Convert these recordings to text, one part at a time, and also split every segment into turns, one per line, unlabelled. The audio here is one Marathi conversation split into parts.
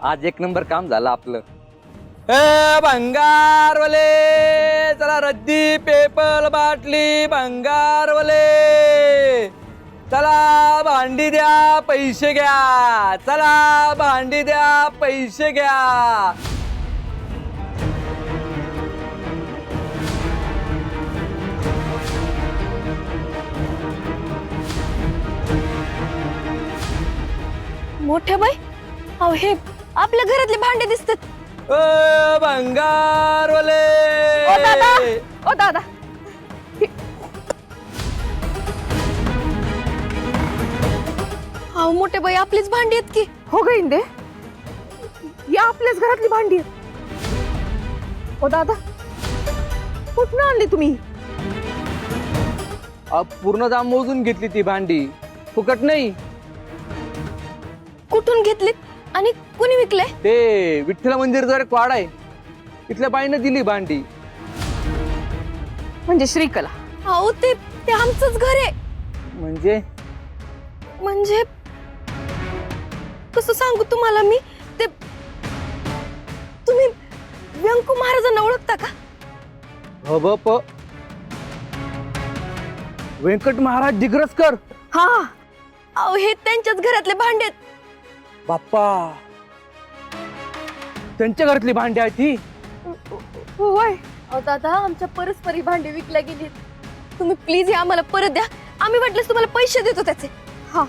आज एक नंबर काम झालं आपलं। भंगारवाले चला, रद्दी पेपर बाटली भंगारवाले चला, भांडी द्या पैसे घ्या, चला भांडी द्या पैसे घ्या।
मोठ्या बाई, अहो हे आपल्या घरातले भांडे दिसतात।
भंगारवाले
ओ दादा, ओ दादा, अहो मोठे बाई आपलीच भांडी आहेत की।
हो गं इंदे, या आपल्याच घरातली भांडी आहेत। ओ दादा, कुठून आणली तुम्ही?
पूर्ण दाम मोजून घेतली ती भांडी, फुकट नाही।
कुठून घेतलीत आणि कुणी विकले?
ते विठ्ठल मंदिरचा एक वाडा आहे, तिथल्या बाईनं दिली भांडी।
म्हणजे श्रीकला?
अहो ते ते आमचंच घर आहे। म्हणजे कसं सांगू तुम्हाला मी? ते तुम्ही व्यंकू महाराजांना ओळखता का?
हबप व्यंकट महाराज दिग्रसकर।
हा, अहो हे त्यांच्याच घरातले भांडे आहेत।
बाप्पा, त्यांच्या घरातली भांडी आहे ती?
होय। अहो दादा, आमच्या परस्परी भांडी विकल्या गेली। तुम्ही प्लीज हे आम्हाला परत द्या, आम्ही वाटल्यास तुम्हाला पैसे देतो त्याचे।
हा,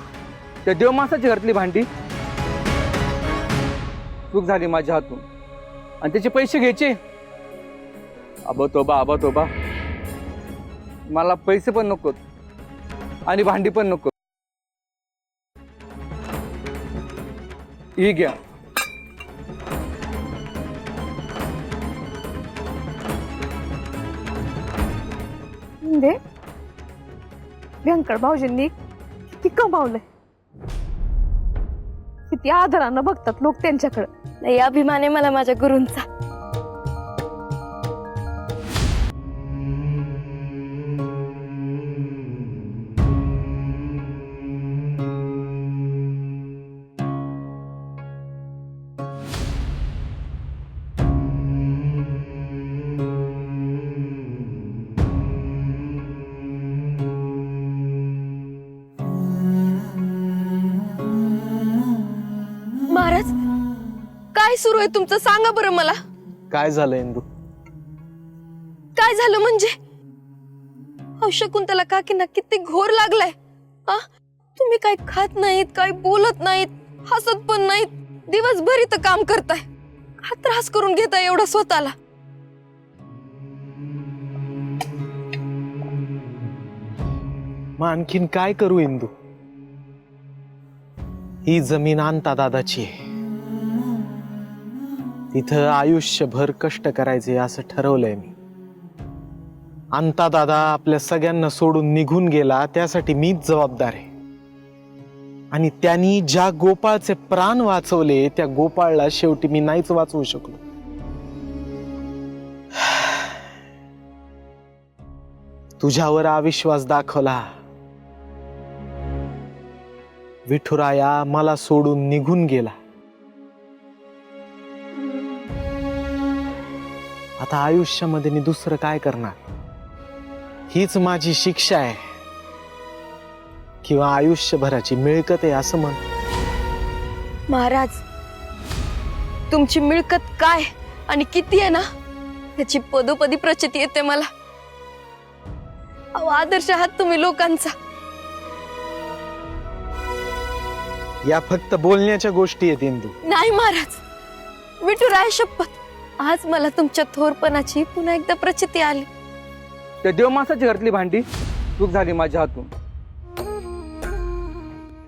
त्या देवमासाची घरातली भांडी चूक झाली माझ्या हातून, आणि त्याचे पैसे घ्यायचे। आबा तोबा, मला पैसे पण नकोत आणि भांडी पण नको। ही घ्या।
इंदे, व्यंकट भाऊजींनी किती कमावलंय, किती आदरानं बघतात लोक त्यांच्याकडे।
लय अभिमान आहे मला माझ्या गुरूंचा। महाराज, काय सुरू आहे तुमचं? सांगा बरं मला।
काय झालं इंदू?
काय झालं म्हणजे? शकुंतला काकींना किती घोर लागलाय। तुम्ही काय खात नाहीत, काय बोलत नाहीत, हसत पण नाहीत, दिवसभर इथं काम करताय, का त्रास करून घेताय एवढा स्वतःला?
मग आणखीन काय करू इंदू? ही जमीन आणता दादाची आहे, तिथं आयुष्यभर कष्ट करायचे असं ठरवलंय मी। आणता दादा आपल्या सगळ्यांना सोडून निघून गेला, त्यासाठी मीच जबाबदार आहे। आणि त्यांनी ज्या गोपाळचे प्राण वाचवले, त्या गोपाळला शेवटी मी नाहीच वाचवू शकलो। तुझ्यावर अविश्वास दाखवला, विठुराया मला सोडून निघून गेला। आता आयुष्यामध्ये मी दुसरं काय करणार? हीच माझी शिक्षा आहे किंवा आयुष्यभराची मिळकत आहे असं म्हण।
महाराज, तुमची मिळकत काय आणि किती आहे ना, त्याची पदोपदी प्रचिती येते मला। आदर्श आहात तुम्ही लोकांचा।
या फक्त बोलण्याच्या गोष्टी आहेत इंदू।
नाही महाराज, विठुराय शपथ, आज मला तुमच्या थोरपणाची पुन्हा एकदा प्रचिती आली।
त्या देवमासाची घरातली भांडी चूक झाली माझ्या हातून,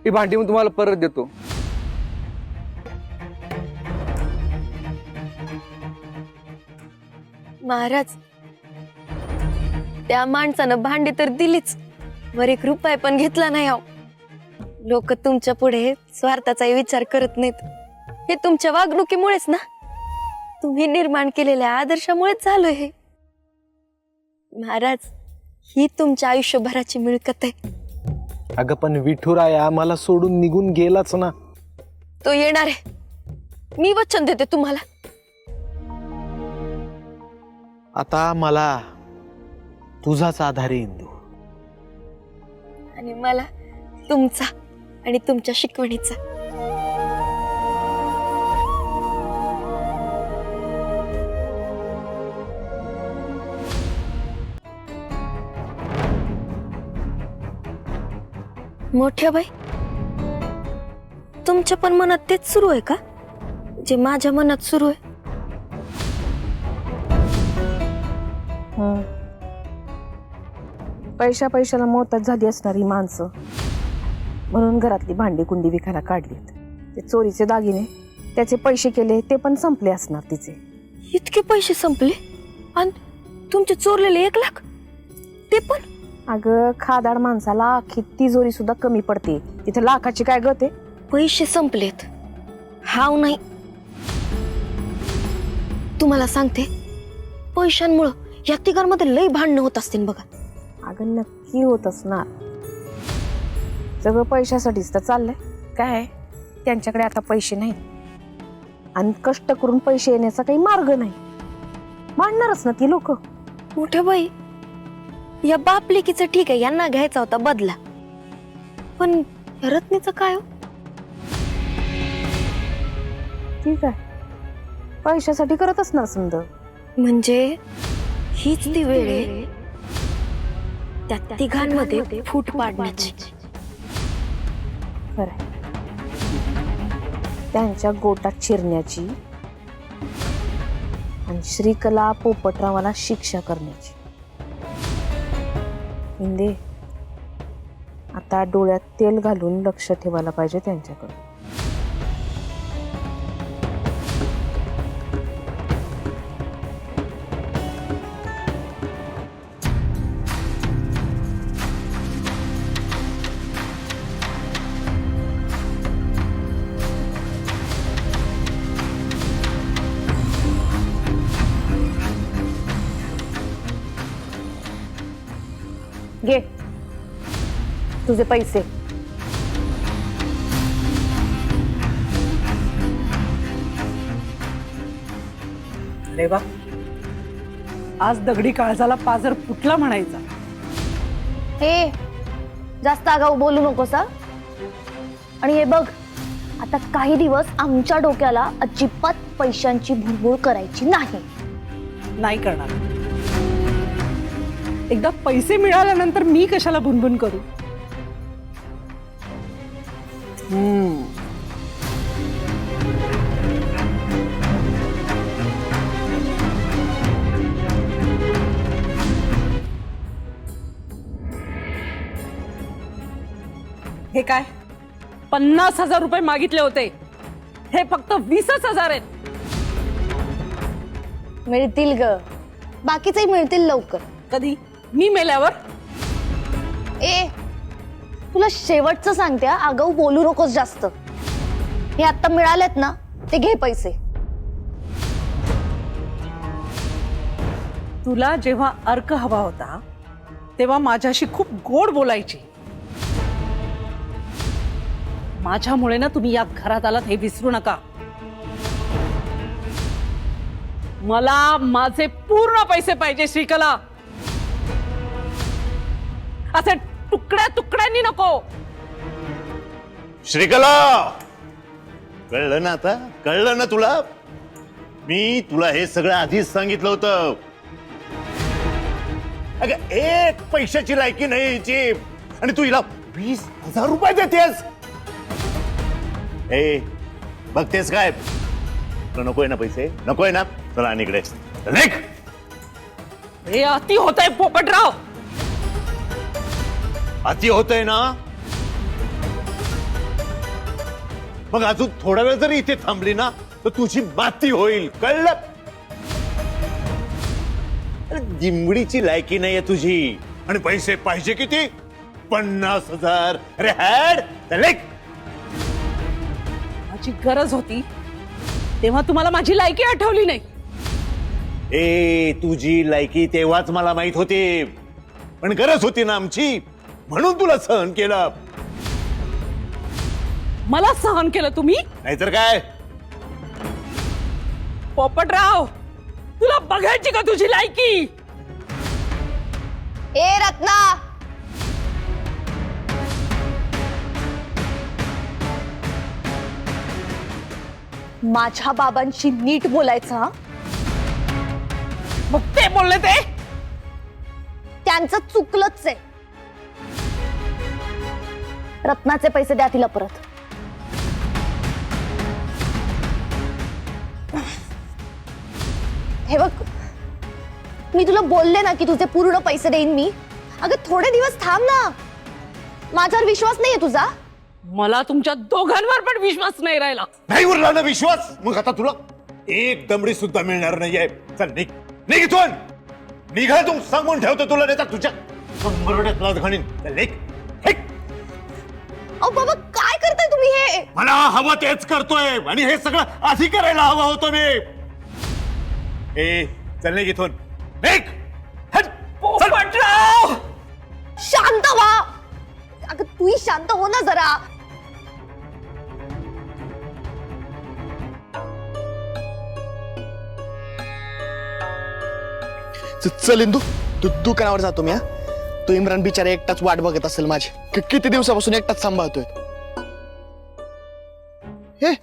ही भांडी मी तुम्हाला परत देतो।
महाराज, त्या माणसानं भांडी तर दिलीच, वर एक रुपया पण घेतला नाही। लोक तुमच्या पुढे स्वार्थाचाही विचार करत नाहीत, हे तुमच्या वागणुकीमुळेच ना, तुम्ही निर्माण केलेल्या आदर्शामुळेच झालं हे। महाराज, ही तुमच्या आयुष्यभराची मिळकत आहे।
अगं पण विठुराया मला सोडून निघून गेलाच ना।
तो येणार आहे, मी वचन देते तुम्हाला.
आता मला तुझाच आधार आहे इंदू.
आणि मला तुमचा आणि तुमच्या शिकवणीचा. मोठ्या बाई, तुमच्या पण मनात तेच सुरू आहे का जे माझ्या मनात सुरू आहे?
पैशाला मोहताज झाली असणारी माणसं म्हणून घरातली भांडी कुंडी विकायला काढलीत. ते चोरीचे दागिने त्याचे पैसे केले ते पण संपले असणार तिचे.
इतके पैसे संपले आणि तुमचे चोरलेले 1 लाख ते पण?
अगं खादाड माणसाला अख्खी तिजोरी सुद्धा कमी पडते, तिथे लाखाची काय गते.
पैसे संपलेत, हाव नाही. तुम्हाला सांगते, पैशांमुळं या तिघांमध्ये लई भांडणं होत असतील बघा.
अगं नक्की होत असणार. सगळं पैशासाठीच तर चाललंय. काय त्यांच्याकडे आता पैसे नाही आणि कष्ट करून पैसे येण्याचा काही मार्ग नाही. भांडणारच ना ती लोक.
मोठ्या बाई, या बाप लेकीचं ठीक आहे, यांना घ्यायचा होता बदला, पण या रत्नीचं काय हो?
ठीक आहे, पैशासाठी करत असणार समजा.
म्हणजे हीच ती वेळ आहे त्या तिघांमध्ये फूट पाडण्याची.
खरंय, त्यांच्या गोटात शिरण्याची आणि श्रीकला पोपटरावाला शिक्षा करण्याची. इंदे, आता डोळ्यात तेल घालून लक्ष ठेवायला पाहिजे त्यांच्याकडे. घे तुझे पैसे.
अरे वा, आज दगडी काळजाला पाजर फुटला म्हणायचा.
हे जास्त आगाऊ बोलू नकोस हा. आणि हे बघ, आता काही दिवस आमच्या डोक्याला अजिबात पैशांची भुरभुर करायची नाही.
नाही करणार. एकदा पैसे मिळाल्यानंतर मी कशाला भुनभुन करू. हे काय 50,000 रुपये मागितले होते, हे फक्त 20,000 आहेत.
मिळतील ग, बाकीचेही मिळतील लवकर.
कधी? मी मेल्यावर?
ए, तुला शेवटचं सांगते, आगाऊ बोलू नकोस जास्त. हे आता मिळालेत ना, ते घे पैसे.
तुला जेव्हा अर्क हवा होता तेव्हा माझ्याशी खूप गोड बोलायची. माझ्यामुळे ना तुम्ही या घरात आलात हे विसरू नका. मला माझे पूर्ण पैसे पाहिजे श्रीकला. असे तुकड्या तुकड्यांनी नको.
श्रीकला, कळलं ना आता? कळलं ना तुला? मी तुला हे सगळं आधीच सांगितलं होतं. अगं, एक पैशाची लायकी नाही हिची आणि तू हिला 20,000 रुपये देतेस. ए, बघतेस काय? तुला नकोय ना पैसे? नकोय ना? चला आणि इकडे लेख.
हे अति होतंय पोपटराव.
अति होतंय ना? मग अजून थोडा वेळ जरी इथे थांबली ना तर तुझी बाती होईल. कळलं? जिंबडीची लायकी नाहीये तुझी आणि पैसे पाहिजे किती? 50,000. अरे हॅड लेख.
माझी गरज होती तेव्हा तुम्हाला माझी लायकी आठवली नाही.
ए, तुझी लायकी तेव्हाच मला माहित होती, पण गरज होती ना आमची, म्हणून तुला सहन केलं.
मला सहन केलं तुम्ही?
नाहीतर काय?
पोपटराव, तुला बघायची का तुझी लायकी?
ए रत्ना, माझ्या बाबांशी नीट बोलायचं हा?
मग ते बोलले ते
त्यांचं चुकलंच आहे. रत्नाचे पैसे द्या तिला परत. हे बघ, मी तुला बोलले ना की तुझे पूर्ण पैसे देईन मी. अगं थोडे दिवस थांब ना. माझ्यावर विश्वास नाहीये तुझा?
मला तुमच्या दोघांवर पण विश्वास नाही राहिला.
नाही उरला ना विश्वास, मग आता तुला एक दमडी सुद्धा मिळणार नाहीये. चल निघ, निघ इथून. निघा तू, सांगून ठेवतो तुला, नाही तर तुझ्या कंबरड्यात लाथ घालीन. चल निघ. निघ.
अहो बाबा, काय करताय तुम्ही हे?
मला हवं तेच करतोय आणि हे सगळं आधी करायला हवं होतं मी. ए चल निघ इथून, निघ. हट. चल.
पोपटराव,
शांत व्हा. अगं तूही शांत हो ना जरा.
चल इंदू, तू दुकानावर जातो मी. तो इम्रान बिचारा एकटाच वाट बघत असेल माझी. किती दिवसापासून एकटाच सांभाळतोय. हे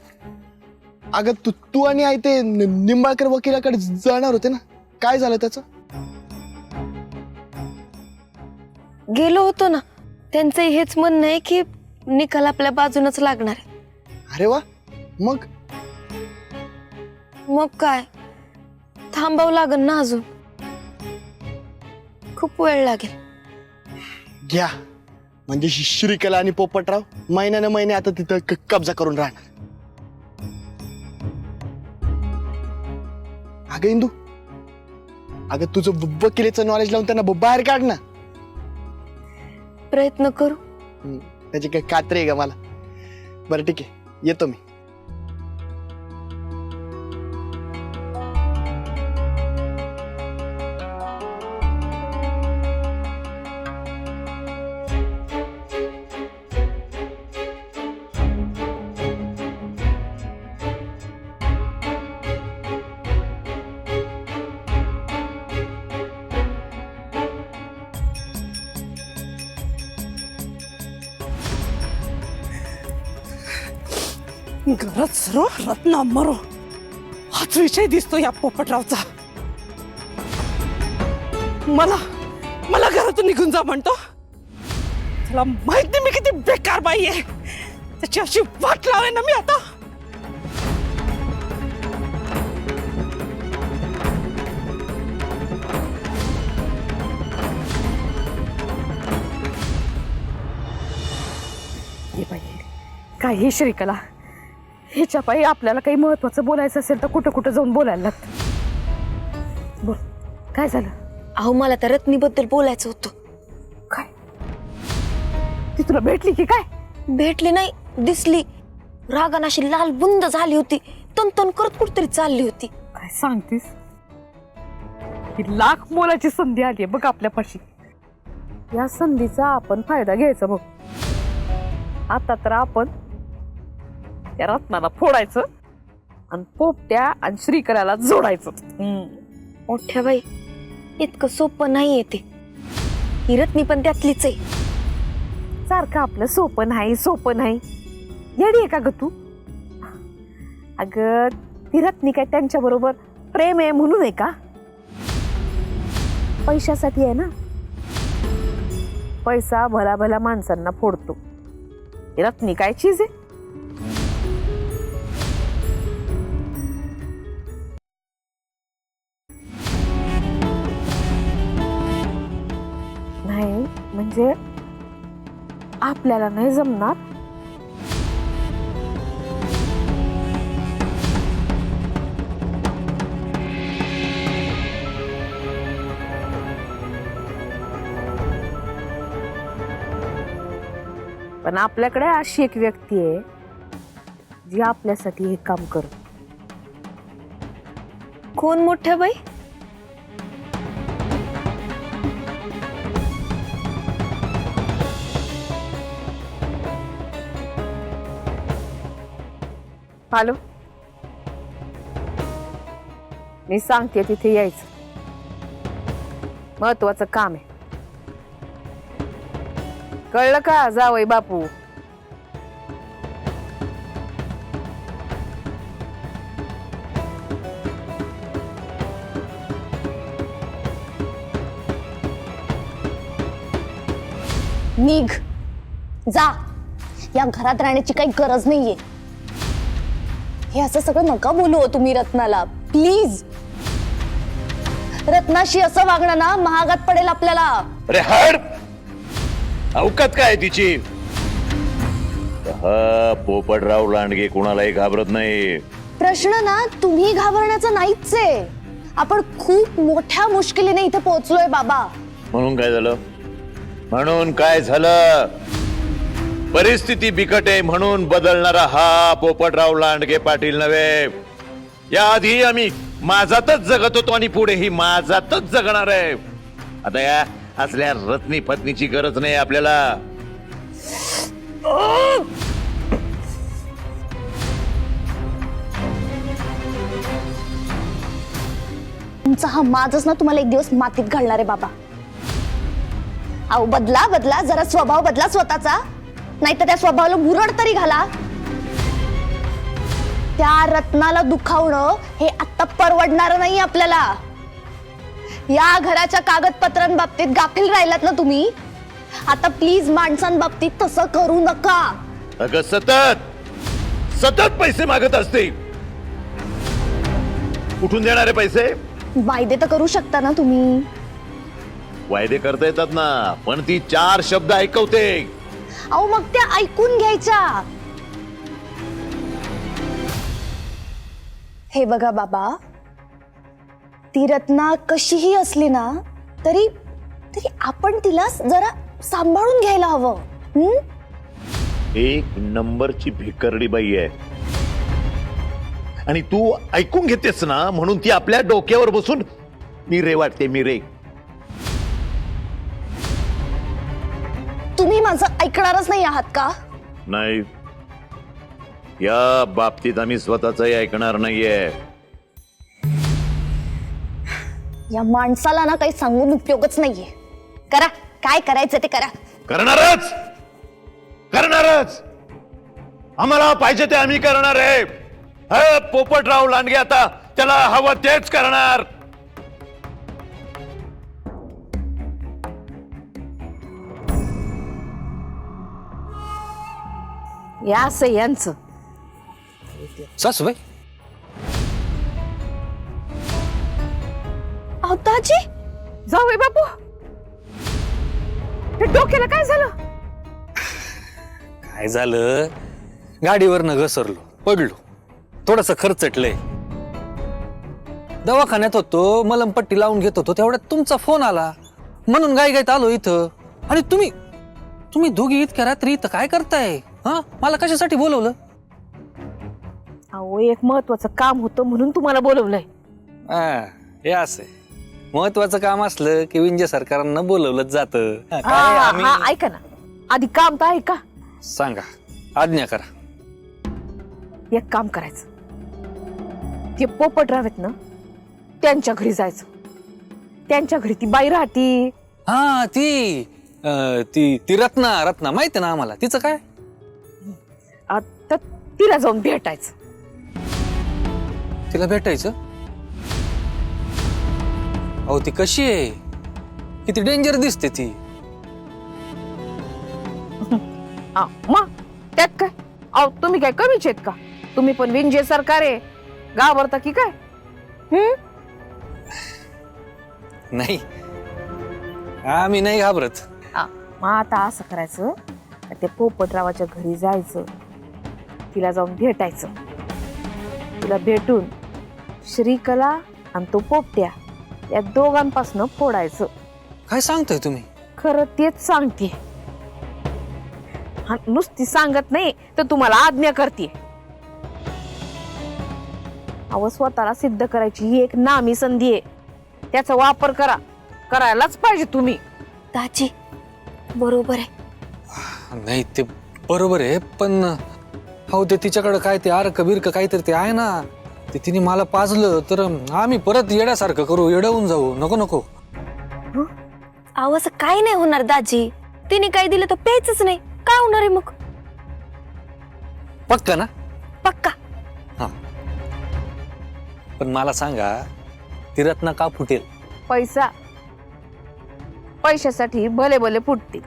अगं तू आणि आई ते निंबाळकर वकिलाकडे जाणार होते ना, काय झालं त्याचं?
गेलो होतो ना. त्यांचं हेच म्हणणं आहे की निकाल आपल्या बाजूनच लागणार आहे.
अरे वा, मग
मग काय, थांबावं लागेल ना अजून. खूप वेळ लागेल.
घ्या, म्हणजे श्रीकला आणि पोपटराव महिन्याने महिने आता तिथं कब्जा करून राहणार. अगं इंदू, अगं तुझं वकिलीचं नॉलेज लावून त्यांना बाहेर काढ ना.
प्रयत्न करू.
त्याची काही खात्री आहे का मला? बरं ठीक आहे, येतो मी.
गरज सरो रत्ना मरो, हाच विषय दिसतो या पोपटरावचा. मला घरातून निघून जा म्हणतो. त्याला माहित नाही मी किती बेकार बाई आहे. त्याची अशी वाट लावे ना मी आता.
हे बाई, काय हे श्रीकला, ह्याच्या पायी आपल्याला काही महत्वाचं बोलायचं असेल तर कुठं कुठं जाऊन बोलायला लागतं. बोल, काय झालं?
अहो, मला त्या रत्नीबद्दल बोलायचं होतं.
काय ती तुला भेटली की काय?
भेटली नाही, दिसली. रागान अशी लाल बुंद झाली होती. तन करत कुठतरी चालली होती.
काय सांगतीस? ही लाख मोलाची संधी आली बघ आपल्यापाशी. या संधीचा आपण फायदा घ्यायचा बघ. आता तर आपण त्या रत्नाला फोडायचं आणि पोपट्या आणि श्रीकराला जोडायचं.
मोठ्या बाई, इतकं सोपं नाहीये ते. ही रत्नी पण त्यातलीच आहे.
सारखं आपलं सोपं नाही येडी आहे का ग तू? अगं ती रत्नी काय त्यांच्या बरोबर प्रेम आहे म्हणून आहे का? पैशासाठी आहे ना. पैसा भला भला माणसांना फोडतो. ही रत्नी काय चीज आहे? नाही म्हणजे आपल्याला नाही जमणार. पण आपल्याकडे अशी एक व्यक्ती आहे जी आपल्यासाठी हे काम करते.
कोण मोठ्या बाई?
हॅलो, मी सांगते तिथे यायचं. महत्वाचं काम आहे. कळलं का जावई बापू?
निघ जा. या घरात राहण्याची काही गरज नाहीये. हे असं सगळं नका बोलू हो तुम्ही रत्नाला, प्लीज. रत्नाशी असं वागणं ना महागात पडेल आपल्याला.
अरे हड, अवकात काय तिची? हा पोपटराव लांडगे कुणालाही घाबरत नाही.
प्रश्न ना तुम्ही घाबरण्याचा नाहीच आहे. आपण खूप मोठ्या मुश्किलीने इथे पोहोचलोय बाबा.
म्हणून काय झालं? म्हणून काय झालं? परिस्थिती बिकट आहे म्हणून बदलणारा हा पोपटराव लांडगे पाटील नव्हे. याआधी आम्ही माझातच जगत होतो आणि पुढेही माझातच जगणार आहे. आता या असल्या रत्नी पत्नीची गरज नाही आपल्याला.
तुमचा हा माझच ना तुम्हाला एक दिवस मातीत घालणार आहे बाबा. अहो बदला बदला, जरा स्वभाव बदला स्वतःचा, नाहीतर त्या स्वभावाला मुरड तरी घाला. त्या रत्नाला दुखावणं हे आता परवडणार नाही आपल्याला. या घराच्या कागदपत्रांबाबतीत गाफील राहिलात ना तुम्ही. आता प्लीज माणसांबाबतीत तसं करू नका.
अगं सतत सतत पैसे मागत असते. कुठून देणारे पैसे?
वायदे तर करू शकता ना तुम्ही.
वायदे करता येतात ना, पण ती 4 शब्द ऐकवते.
अहो मग त्या ऐकून घ्यायच्या. हे बघा बाबा, ती रत्ना कशीही असली ना तरी तरी आपण तिला जरा सांभाळून घ्यायला हवं.
एक नंबरची भिकारडी बाई आहे आणि तू ऐकून घेतेस ना म्हणून ती आपल्या डोक्यावर बसून मिरे वाटते. मिरे
तुम्ही माझं ऐकणारच नाही आहात का?
नाही, या बाबतीत आम्ही स्वतःचंही ऐकणार नाहीये.
या माणसाला ना काही सांगून उपयोगच नाहीये. करा काय करायचं ते करा.
करणारच करणारच. आम्हाला पाहिजे ते आम्ही करणार आहे. हे पोपटराव लांडगे आता त्याला हवं तेच करणार.
या असं यांचं.
सासूबाई,
अहो दाजी,
जावई बापू, हे डोक्याला काय झालं?
काय झालं? गाडीवरनं घसरलो, पडलो, थोडस खर्चटलंय. दवाखान्यात होतो, मलमपट्टी लावून घेत होतो, तेवढ्यात तुमचा फोन आला. म्हणून गायत आलो इथं. आणि तुम्ही दोघी इतक्या रात्री इथं काय करताय? हा, मला कशासाठी बोलवलं?
अहो एक महत्वाचं काम होतं म्हणून तुम्हाला बोलवलंय.
हे असं महत्वाचं काम असलं की विंजे सरकारांना बोलवलं जातं. काय आम्ही
हा ऐका ना, आधी काम तर ऐका.
सांगा, आज्ञा करा.
एक काम करायचं, ते पोपटराव आहेत ना त्यांच्या घरी जायचं. त्यांच्या घरी ती बाई राहती.
हा, ती रत्ना माहिती ना आम्हाला. तिचं काय?
तर तिला जाऊन भेटायचं.
तिला भेटायचं? अहो ती कशी आहे? किती डेंजर दिसते ती.
मग त्यात काय? अहो तुम्ही काय कमीच आहेत का? तुम्ही पण विंजे सरकार आहे, घाबरता की काय?
नाही, आम्ही नाही घाबरत.
मग आता असं करायचं, त्या पोपटरावाच्या घरी जायचं, तिला जाऊन भेटायचं. तिला भेटून श्रीकला आणि तो पोपट्या या दोघांपासून फोडायचं.
काय सांगताय तुम्ही?
खरं तेच सांगते. नुसती सांगत नाही तर तुम्हाला आज्ञा करते. अहो स्वतःला सिद्ध करायची ही एक नामी संधी आहे. त्याचा वापर करायलाच पाहिजे तुम्ही.
दाजी बरोबर आहे.
नाही ते बरोबर आहे, पण हो ते तिच्याकडे काय ते अर्क बिरक काहीतरी ते आहे ना, ते तिने मला पाजलं तर आम्ही परत येड्यासारखं करू, येडवून जाऊ. नको नको.
अहो असं काही नाही होणार दाजी. तिने काही दिलं तर प्यायचंच नाही. काय होणार आहे मग?
पक्का ना?
पक्का.
हा. पण मला सांगा, ती रत्ना का फुटेल?
पैसा, पैशासाठी भले भले फुटते,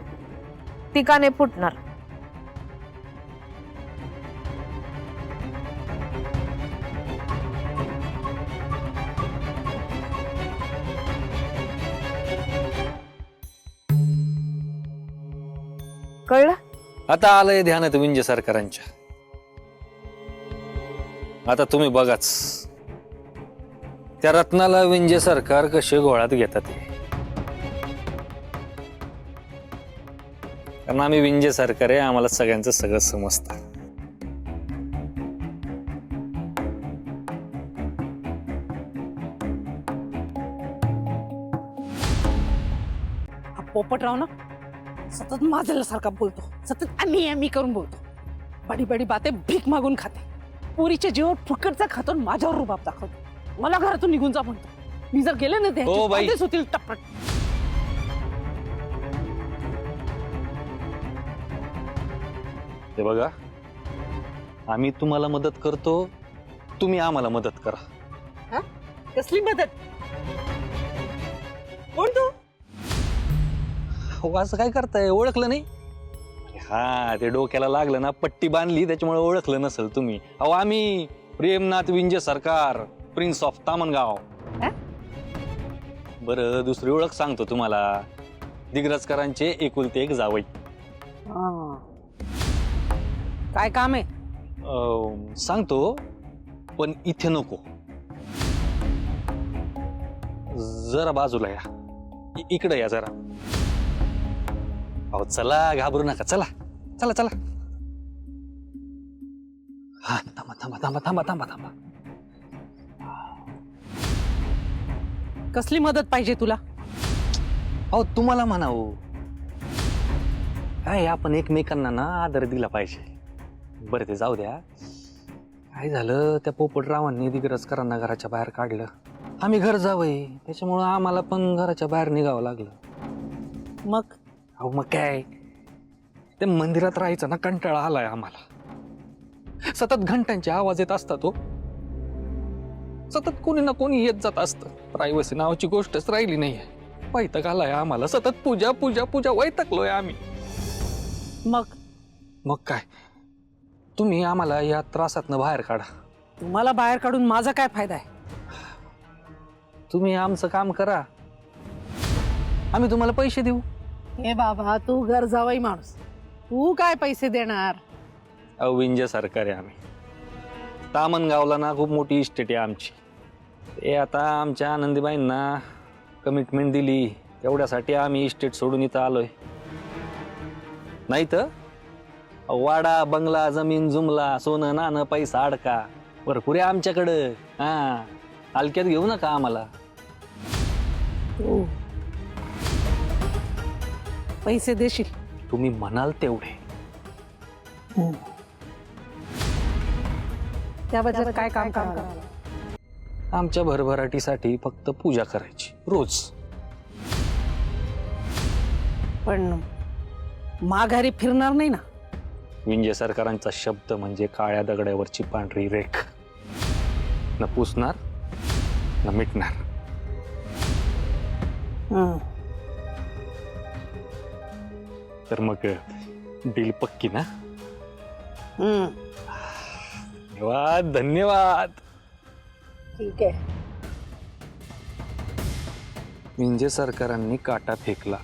ती का नाही फुटणार? कळलं?
आता आलंय ध्यानात विंजे सरकारांच्या. आता तुम्ही बघाच त्या रत्नाला विंजे सरकार कसे गोळ्यात घेतात ते. कारण आम्ही विंजे सरकार आहे, आम्हाला सगळ्यांचं सगळं समजतं.
हा पोपटराव ना सतत माझ्यासारखा बोलतो, सतत आम्ही करून बोलतो. बडी बडी बाते भीक मागून खाते, पोरीच्या जीवावर फुकटचा खातो आणि माझ्यावर रुबाब दाखवतो. मला घरातून निघून जा म्हणतो. मी जर गेले ना
हो बाई.
तेच होतील टप्पट.
हे बघा, आम्ही तुम्हाला मदत करतो, तुम्ही आम्हाला मदत करा.
हा? कसली मदत? कोण तू?
हो, असं काय करताय? ओळखलं नाही? हा, ते डोक्याला लागलं ना, पट्टी बांधली त्याच्यामुळे ओळखलं नसेल तुम्ही. अहो, आम्ही प्रेमनाथ विंजे सरकार, प्रिन्स ऑफ तामणगाव.
हा?
बरं, दुसरी ओळख सांगतो तुम्हाला. दिग्रजकरांचे एकुलते एक जावई.
हा. काय काम आहे?
सांगतो, पण इथे नको. जरा बाजूला या, इकडे या जरा. अहो चला, घाबरू नका. चला चला चला. हा, थांबा थांबा थांबा थांबा थांबा थांबा.
कसली मदत पाहिजे तुला?
अहो तुम्हाला म्हणावं काय, आपण एकमेकांना ना आदर दिला पाहिजे. बरं, ते जाऊ द्या. काय झालं, त्या पोपटरावांनी दिग्रजकरांना घराच्या बाहेर काढलं. आम्ही घर जावंय, त्याच्यामुळं आम्हाला पण घराच्या बाहेर निघावं लागलं.
मग
अहो मग काय, ते मंदिरात राहायचं ना कंटाळा आलाय आम्हाला. सतत घंटांचे आवाज येत असतात. तो सतत कोणी ना कोणी येत जात असतं. प्रायव्हसी नावाची गोष्टच राहिली नाहीये. वैताग आलाय आम्हाला. सतत पूजा पूजा पूजा, वैतागलोय आम्ही. मग काय, तुम्ही आम्हाला या त्रासातनं बाहेर काढा.
तुम्हाला बाहेर काढून माझा काय फायदा आहे?
तुम्ही आमचं काम करा, आम्ही तुम्हाला पैसे देऊ.
हे बाबा, तू घर जावई माणूस, तू काय पैसे देणार?
विंजे सरकार आहे आम्ही. तामणगावला ना खूप मोठी इस्टेट आहे आमची. ते आता आमच्या आनंदीबाईंना कमिटमेंट दिली, तेवढ्यासाठी आम्ही इस्टेट सोडून इथं आलोय. नाही तर वाडा बंगला जमीन जुमला सोनं नाणं पैसा अडका भरपूर आहे आमच्याकडं. हा, हलक्यात घेऊ नका आम्हाला.
पैसे देशील?
तुम्ही म्हणाल तेवढे.
त्या बदल्यात काय काम करावं?
आमच्या भरभराटीसाठी फक्त पूजा करायची रोज.
पण माघारी फिरणार नाही ना?
विंजे सरकारांचा शब्द म्हणजे काळ्या दगडावरची पांढरी रेख. न पुसणार न मिटणार. तर मग डील पक्की ना? धन्यवाद धन्यवाद.
ठीक आहे.
विंजे सरकारांनी काटा फेकला,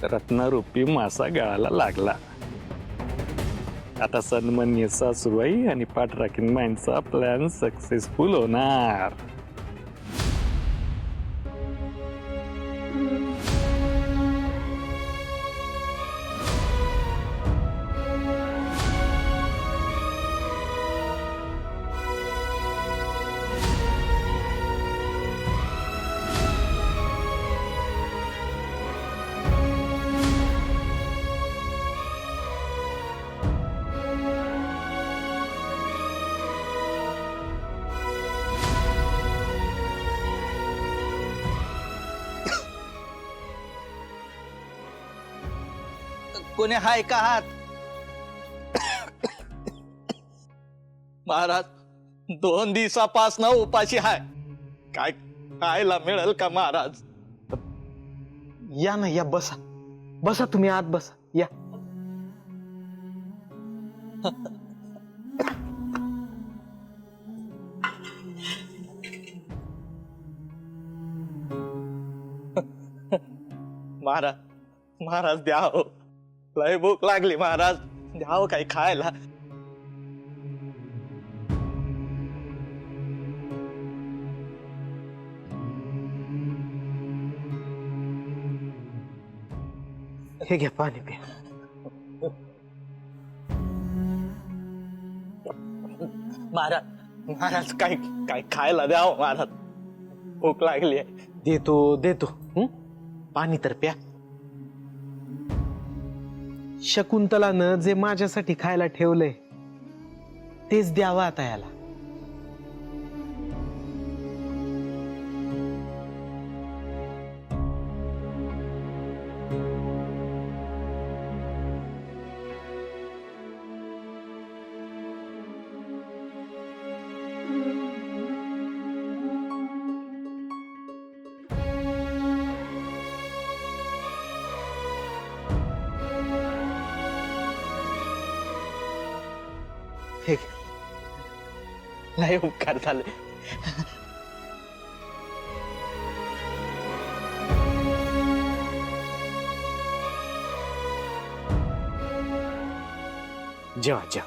रत्नारूपी मासा गळाला लागला. आता सन्माननीय सासूबाई आणि पाठराखीन माणसा प्लॅन सक्सेसफुल होणार.
कोणी हाय का हात? महाराज 2 दिवसापासनं उपाशी हाय. काय खायला मिळेल का महाराज?
या ना, या बसा बसा, तुम्ही आत बसा, या.
महाराज महाराज द्या हो, लय भूक लागली महाराज, द्या हो काही खायला.
हे घ्या पाणी प्या.
महाराज महाराज काय काय खायला द्या हो महाराज, भूक लागली आहे.
देतो देतो. पाणी तर प्या. शकुंतलानं जे माझ्यासाठी खायला ठेवलंय तेच द्यावं आता याला. हे घे.
लय उपकार झाले.
जेवा जेवा.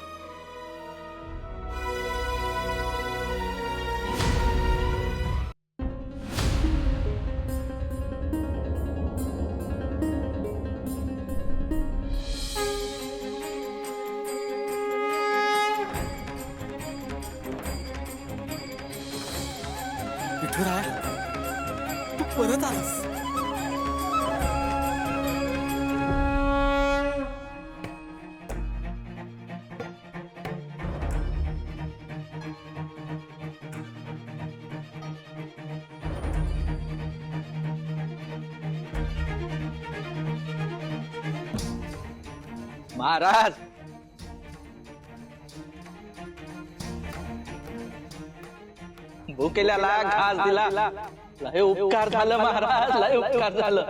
तू परत आलास?
महाराज भुकेल्याला घास दिला, लय उपकार झालं महाराज, लय उपकार झालं.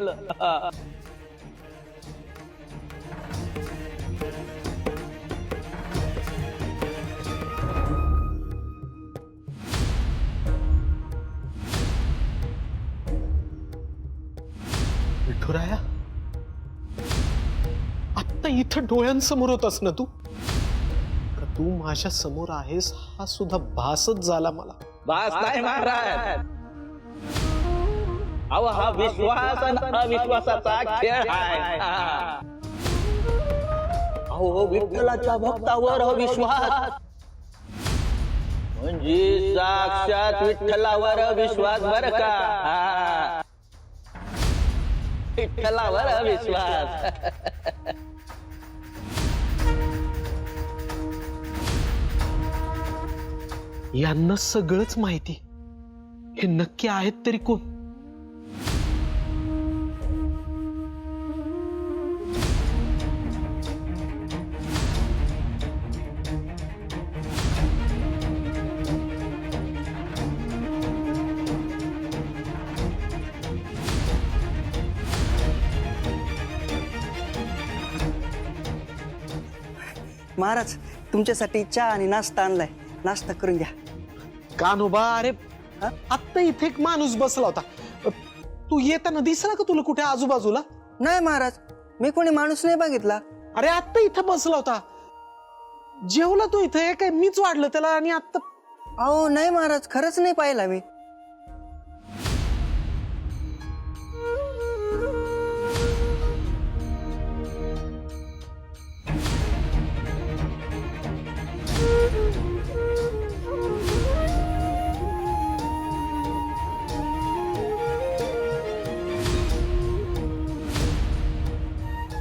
विठुराया, आत्ता इथं डोळ्यांसमोर होतास ना तू? का तू माझ्या समोर आहेस हा सुद्धा भासच झाला मला.
बास नाही महाराज, अहो हा विश्वास आणि अविश्वासाचा खेळ आहे. अहो विठ्ठलाच्या भक्तावर विश्वास म्हणजे साक्षात विठ्ठलावर विश्वास बर का. विठ्ठलावर विश्वास.
यांना सगळंच माहिती, हे नक्की आहेत तरी कोण?
महाराज तुमच्यासाठी चहा आणि नाश्ता आणलाय, नाश्ता करून घ्या.
कान्होबा, अरे आत्ता इथे एक माणूस बसला होता. तू येताना दिसला का तुला कुठे आजूबाजूला?
नाही महाराज, मी कोणी माणूस नाही बघितला.
अरे आत्ता इथं बसला होता. जेवला तो इथं? काय मीच वाढलं त्याला आणि आत्ता?
अहो नाही महाराज, खरंच नाही पाहिला मी.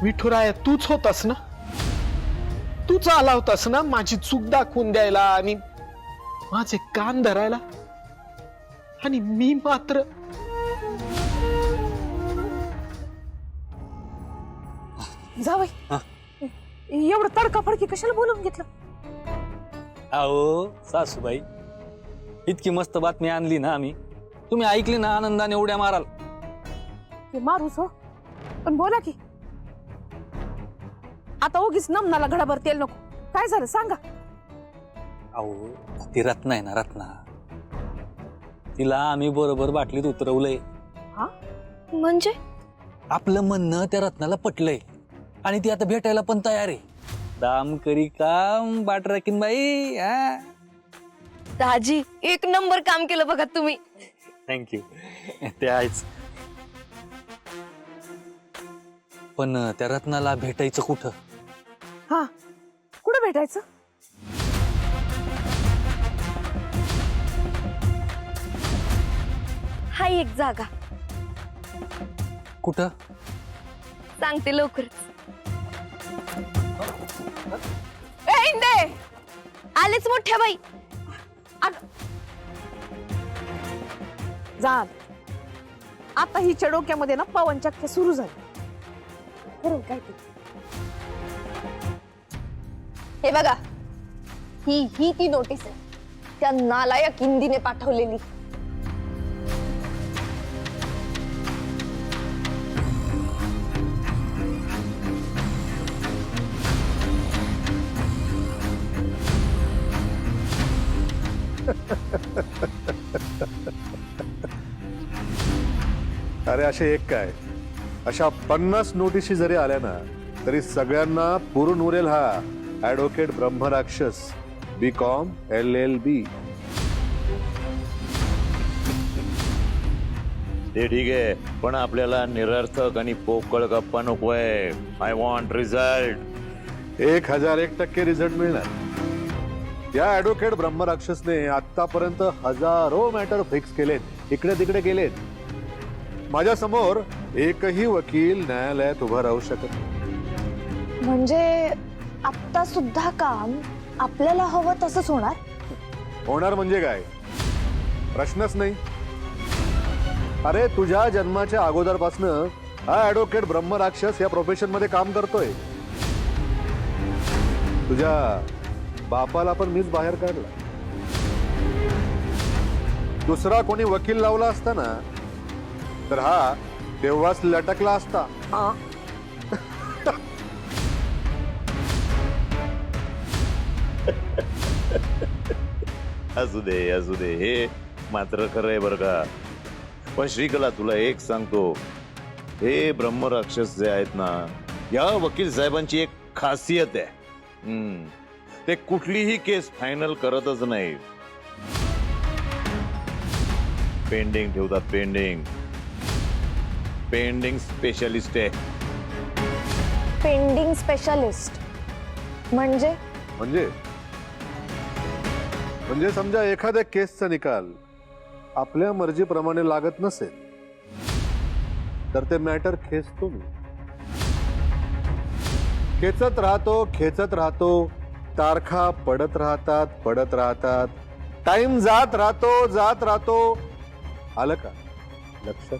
विठुराया, तूच होतास ना? तूच आला होतास ना माझी चूक दाखवून द्यायला आणि माझे कान धरायला? आणि मी मात्र
जावई
एवढं तडकाफडकी कशाला बोलवून घेतलं?
अहो सासूबाई, इतकी मस्त बातमी आणली ना आम्ही, तुम्ही ऐकली ना आनंदाने उड्या माराल.
ते मारूस हो, पण बोला की. आता उगीच नमनाला घडाभर तेल नको. काय झालं सांगा.
अहो ती रत्ना आहे ना, रत्ना, तिला आम्ही बरोबर बाटलीत उतरवलंय.
म्हणजे
आपलं म्हणणं त्या रत्नाला पटलंय आणि ती आता भेटायला पण तयार आहे. दाम करी काम बाट राखीन बाई.
दाजी एक नंबर काम केलं बघा तुम्ही.
थँक्यू. ते आहेच, पण त्या रत्नाला भेटायचं कुठं?
हा, कुठं भेटायचं?
हाय एक जागा,
कुठं?
सांगते लवकरच. आलेच मोठ्या बाई.
झाल, आता हिच्या डोक्यामध्ये ना पवन चक्क्या सुरू झाली. खरं काय ते?
हे बघा, ही ती नोटीस आहे त्या नालायक हिंदीने पाठवलेली.
अरे असे एक काय, अशा 50 नोटिशी जरी आल्या ना तरी सगळ्यांना पुरून उरेल हा ऍडव्होकेट ब्रह्मराक्षस BCom LLB.
ते ठीक आहे, पण आपल्याला निरर्थक आणि पोकळ गप्पा नकोय. I want result.
1001% रिझल्ट मिळणार. या ऍडव्होकेट ब्रह्मराक्षसने आतापर्यंत हजारो मॅटर फिक्स केलेत, इकडे तिकडे गेलेत. माझ्या समोर एकही वकील न्यायालयात उभा राहू शकत नाही.
म्हणजे आता सुद्धा काम आपल्याला हवं तसंच होणार?
होणार म्हणजे काय, प्रश्नच नाही. अरे तुझ्या जन्माच्या अगोदरपासनं हा ऍडव्होकेट ब्रह्मराक्षस या प्रोफेशन मध्ये काम करतोय. तुझ्या बापाला पण मीच बाहेर काढला. दुसरा कोणी वकील लावला असता ना तर हा तेव्हाच लटकला असता.
असू दे, हे मात्र खरं आहे बरं का. पण श्रीकला, तुला एक सांगतो, हे ब्रह्मराक्षस जे आहेत ना, या वकील साहेबांची एक खासियत आहे. ते कुठलीही केस फायनल करतच नाही, पेंडिंग ठेवतात. पेंडिंग स्पेशलिस्ट आहे.
पेंडिंग स्पेशलिस्ट म्हणजे?
म्हणजे समजा एखाद्या केसचा निकाल आपल्या मर्जीप्रमाणे लागत नसेल तर ते मॅटर खेचतो मी. खेचत राहतो, तारखा पडत राहतात, टाइम जात राहतो. आलं का लक्षात?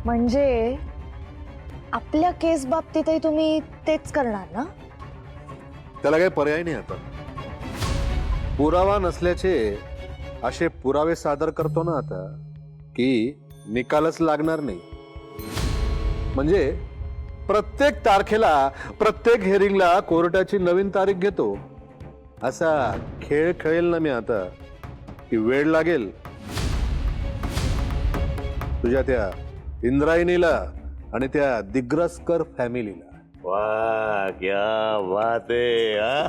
म्हणजे आपल्या केस बाबतीतही तुम्ही तेच करणार ना?
त्याला काही पर्याय नाही. आता पुरावा नसल्याचे असे पुरावे सादर करतो ना आता की निकालच लागणार नाही. म्हणजे प्रत्येक तारखेला, प्रत्येक हिअरिंगला कोर्टाची नवीन तारीख घेतो. असा खेळ खेळेल ना मी आता की वेळ लागेल तुझ्या त्या इंद्रायणीला आणि त्या दिग्रसकर फॅमिलीला.
वाह, क्या बात है.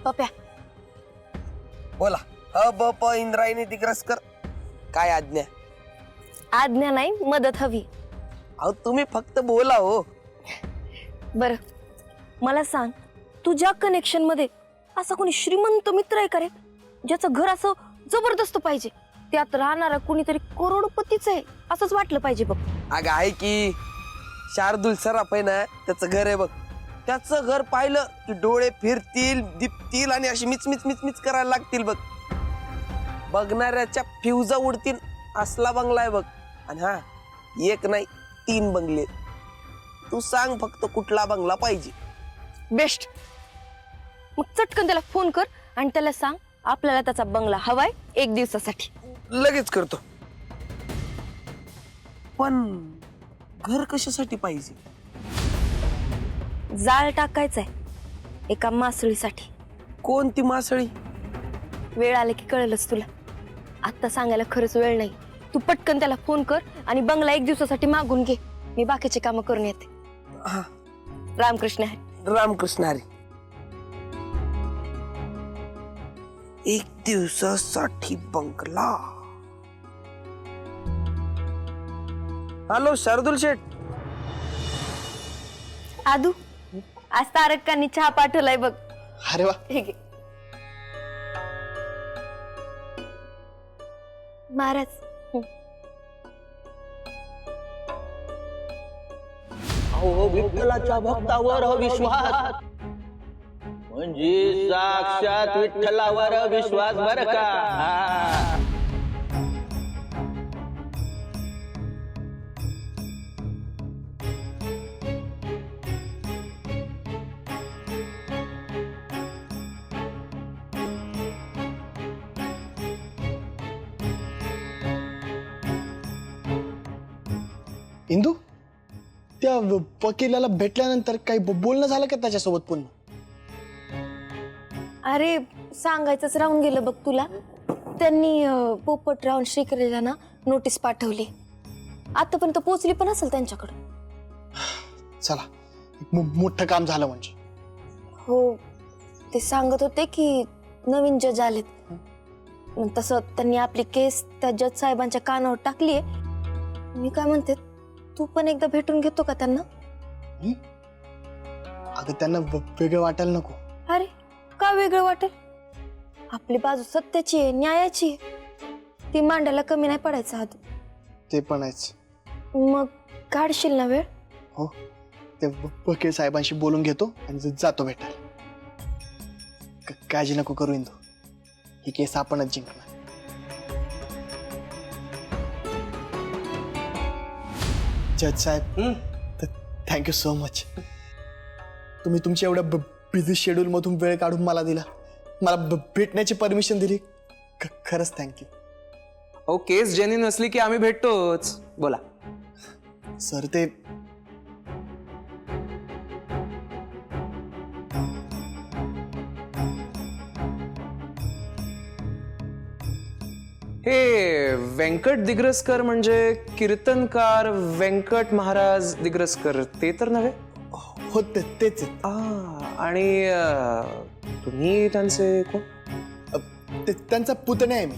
पप्या,
बोला. बप इंद्रायणी दिग्रसकर, काय आज्ञा?
आज्ञा नाही, मदत हवी.
अहो तुम्ही फक्त बोला हो.
बर, मला सांग, तुझ्या कनेक्शन मध्ये असा कोणी श्रीमंत मित्र आहे का रे, ज्याचं घर असं जबरदस्त पाहिजे, त्यात राहणारा कोणीतरी करोडपतीच आहे असंच वाटलं पाहिजे बघ.
अगं आहे की, शार्दूल सराफ आहे ना, त्याचं घर आहे बघ. त्याचं घर पाहिलं की डोळे फिरतील, दिपतील आणि अशी मिच मिच मिच मिच करायला लागतील बघ. बघणाऱ्याच्या फ्युजा उडतील असला बंगला आहे बघ. आणि हा, एक नाही 3 बंगले. तू सांग फक्त कुठला बंगला पाहिजे.
बेस्ट. मग चटकन त्याला फोन कर आणि त्याला सांग आपल्याला त्याचा बंगला हवाय 1 दिवसासाठी.
लगेच करतो. पण घर कशासाठी पाहिजे?
जाळ टाकायचंय एका मासळीसाठी.
कोणती मासळी?
वेळ आले की कळेलच तुला. आता सांगायला खरंच वेळ नाही. तू पटकन त्याला फोन कर आणि बंगला 1 दिवसासाठी मागून घे. मी बाकीचे कामं करून येते.
हा,
रामकृष्ण हरी.
रामकृष्ण हरी. 1 दिवसासाठी बंगला. हॅलो शार्दूल शेठ.
आदू, आज तारकांनी चहा पाठवलाय बघ.
अरे वा.
हे घे. महाराज.
अहो विठ्ठलाच्या भक्तावर विश्वास म्हणजे साक्षात विठ्ठलावर विश्वास बर का. हा.
इंदू, त्या वकिलाला भेटल्यानंतर काही बोलणं झालं का त्याच्यासोबत पुन्हा?
अरे सांगायचंच राहून गेलं बघ तुला. त्यांनी पोपटराव श्रीकरेला ना नोटीस पाठवली. आतापर्यंत पोहोचली पण असेल त्यांच्याकडे.
चला, मोठं काम झालं म्हणजे.
हो, ते सांगत होते की नवीन जज आलेत. तसं त्यांनी आपली केस त्या जज साहेबांच्या कानावर टाकलीये. मी काय म्हणते, तू पण एकदा भेटून घेतो का त्यांना?
अगं त्यांना वेगळं वाटायला नको.
अरे का वेगळं वाटेल? आपली बाजू सत्याची आहे, न्यायाची आहे. ती मांडायला कमी नाही पडायचं आधी.
ते पण आहेच.
मग काढशील ना वेळ?
हो, ते वकील साहेबांशी बोलून घेतो आणि जातो भेटायला. काळजी नको करू इंदू, ही केस आपणच जिंकणार. जज साहेब, थँक्यू सो मच. तुम्ही तुमच्या एवढ्या बिझी शेड्यूल मधून वेळ काढून मला दिला, मला भेटण्याची परमिशन दिली. खरंच थँक्यू.
अहो केस जेन्युइन असली की आम्ही भेटतोच. बोला
सर. ते
हे व्यंकट दिग्रसकर म्हणजे कीर्तनकार व्यंकट महाराज दिग्रसकर ते तर नव्हे?
हो तेच.
आणि तुम्ही त्यांचे कोण?
त्यांचा पुतण्या आहे मी.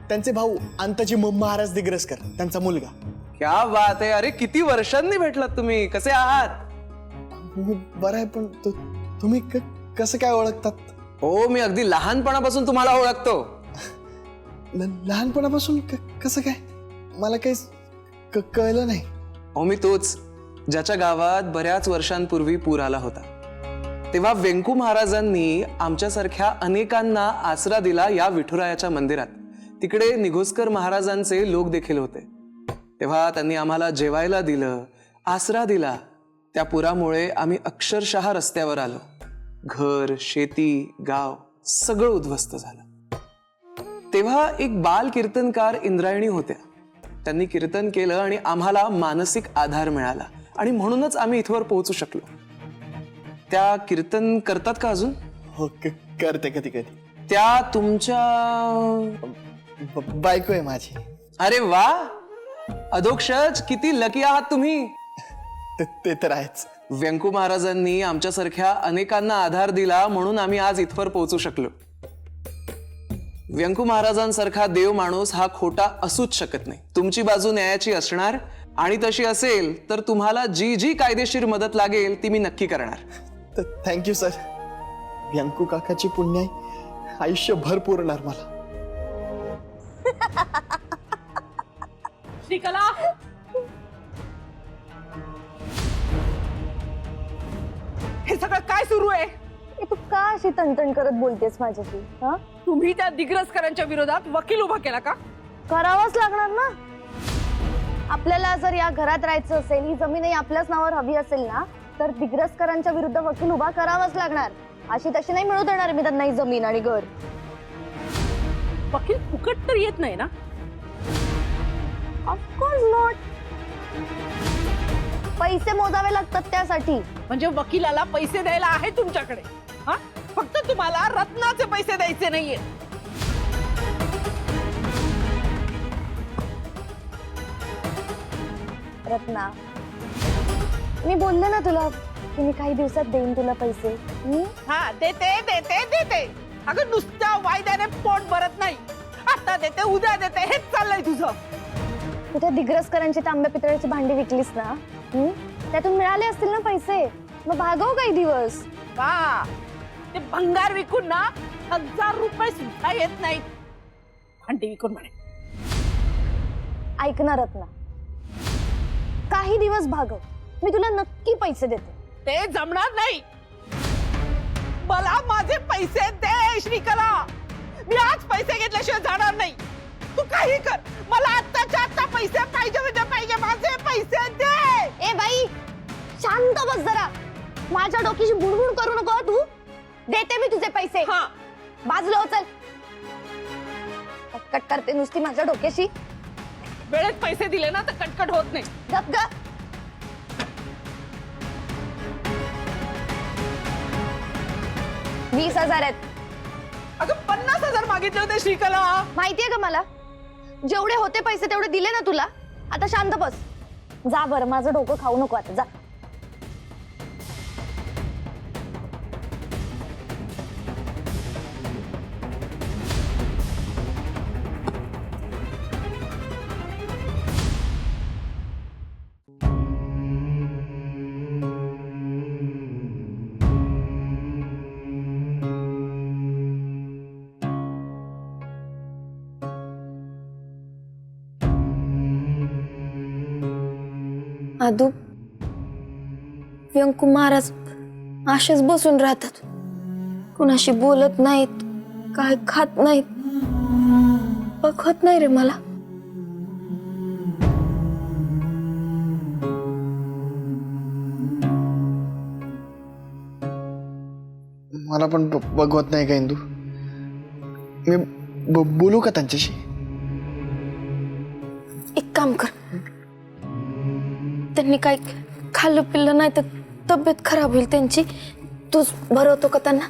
त्यांचे भाऊ अंताजी महाराज दिग्रसकर, त्यांचा मुलगा.
क्या बात आहे. अरे किती वर्षांनी भेटलात तुम्ही. कसे आहात?
बरं आहे. पण तुम्ही कसं काय ओळखतात?
हो, मी अगदी लहानपणापासून तुम्हाला ओळखतो.
लहानपणापासून कसं काय? मला काही कळलं नाही.
हो, मी तोच ज्याच्या गावात बऱ्याच वर्षांपूर्वी पूर आला होता. तेव्हा व्यंकू महाराजांनी आमच्यासारख्या अनेकांना आसरा दिला या विठुरायाच्या मंदिरात. तिकडे निघोजकर महाराजांचे लोक देखील होते. तेव्हा त्यांनी आम्हाला जेवायला दिलं, आसरा दिला. त्या पुरामुळे आम्ही अक्षरशः रस्त्यावर आलो. घर, शेती, गाव सगळं उद्ध्वस्त झालं. तेव्हा एक बाल कीर्तनकार इंद्रायणी होत्या. त्यांनी कीर्तन केलं आणि आम्हाला मानसिक आधार मिळाला आणि म्हणूनच आम्ही इथवर पोहोचू शकलो. त्या कीर्तन करतात का अजून?
हो, करते कधी कधी.
त्या तुमच्या
बायको आहे माझी.
अरे वा, अधोक्षज, किती लकी आहात तुम्ही.
ते तर आहेच.
व्यंकू महाराजांनी आमच्यासारख्या अनेकांना आधार दिला म्हणून आम्ही आज इथवर पोहोचू शकलो. व्यंकू महाराजांसारखा देव माणूस हा खोटा असूच शकत नाही. तुमची बाजू न्यायाची असणार आणि तशी असेल तर तुम्हाला जी जी कायदेशीर मदत लागेल ती मी नक्की करणार.
Thank you sir. व्यंकू काकाची पुण्याई आयुष्यभर पुरणार मला.
श्रीकला, सगळं काय सुरू आहे?
तू का अशी तणतण करत बोलतेस माझ्याशी? हा,
तुम्ही त्या दिग्रसकरांच्या विरोधात वकील उभा केला का?
करावंच लागणार ना. आपल्याला जर या घरात राहायचं असेल, ही जमीनही आपल्याच नावावर हवी असेल ना, तर दिग्रसकरांच्या विरुद्ध वकील उभा करावाच लागणार. अशी तशी नाही मिळू देणार मी त्यांना ही जमीन आणि घर.
वकील फुकट तर येत नाही ना?
Of course not. पैसे मोजावे लागतात त्यासाठी.
म्हणजे वकिलाला पैसे द्यायला आहे तुमच्याकडे? हा, फक्त तुम्हाला रत्नाचे पैसे द्यायचे नाहीये.
रत्ना, मी बोलले ना तुला की मी काही दिवसात देईन तुला पैसे.
हा, देते देते देते. अगं नुसत्या वायद्याने पोट भरत नाही. आता देते, उद्या देते, हेच चाललंय तुझं.
तू त्या दिग्रसकरांची तांब्या पितळेची भांडी विकलीस ना, त्यातून मिळाले असतील ना पैसे, मग भागव काही दिवस.
वा, ते भंगार विकून ना 1000 रुपये सुद्धा येत नाहीत. भांडी विकून म्हणे.
ऐकणार रत्ना, काही दिवस भागव, मी तुला नक्की पैसे देते.
ते जमणार नाही. मला माझे पैसे दे श्रीकला. मी आज पैसे घेतल्याशिवाय जाणार नाही. तू काही कर, मला आत्ताच्या आत्ता पैसे पाहिजे म्हणजे पाहिजे. माझे पैसे दे.
ए बाई, शांत बस जरा. माझ्या डोक्याची बुडबुड करू नको तू. देते मी तुझे पैसे.
हा,
बाजूला हो, चल. कटकट करते नुसती माझ्या डोक्याशी.
वेळेत पैसे दिले ना तर कटकट होत नाही.
गप ग. $20,000 आहेत.
अगं 50,000 मागितले होते श्रीकला.
माहितीये का मला, जेवढे होते पैसे तेवढे दिले ना तुला. आता शांत बस. जा बरं, माझं डोकं खाऊ नको आता. जा.
आदू, व्यंकू महाराज असेच बसून राहतात. कुणाशी बोलत नाहीत, काय खात नाहीत. बघत नाही रे मला.
मला पण बघवत नाही का इंदू? मी बोलू का त्यांच्याशी?
एक काम कर, त्यांनी काय खाल्लं पिल्लं नाही तर तब्येत खराब होईल त्यांची. तूच भरवतो का त्यांना?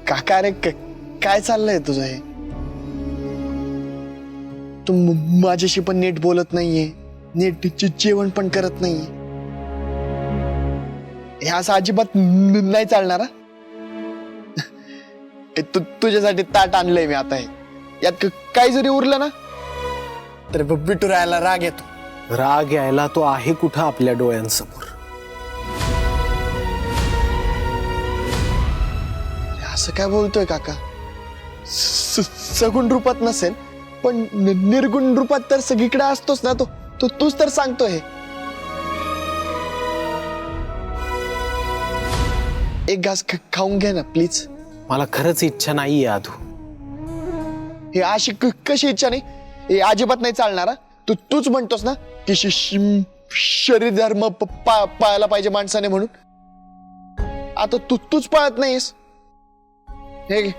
काका रे, काय चाललंय तुझं हे? तू माझ्याशी पण नीट बोलत नाहीये, नीट जेवण पण करत नाहीये. हे असं अजिबात नाही चालणार. तुझ्यासाठी ताट आणलंय मी आता. हे यात काही जरी उरलं ना तर विठुरायाला राग येतो.
राग यायला तो आहे कुठं आपल्या डोळ्यांसमोर.
असं काय बोलतोय काका? सगुण रूपात नसेल पण निर्गुण रूपात तर सगळीकडे असतोच ना तो. तूच तर सांगतोय. एक घास खाऊन घे ना प्लीज.
मला खरंच इच्छा नाहीये आधू.
हे अशी कशी इच्छा नाही? हे अजिबात नाही चालणार. तूच म्हणतोस ना की शरीर धर्म पाळायला पाहिजे माणसाने म्हणून. आता तूच पाळत नाहीस. हे घे.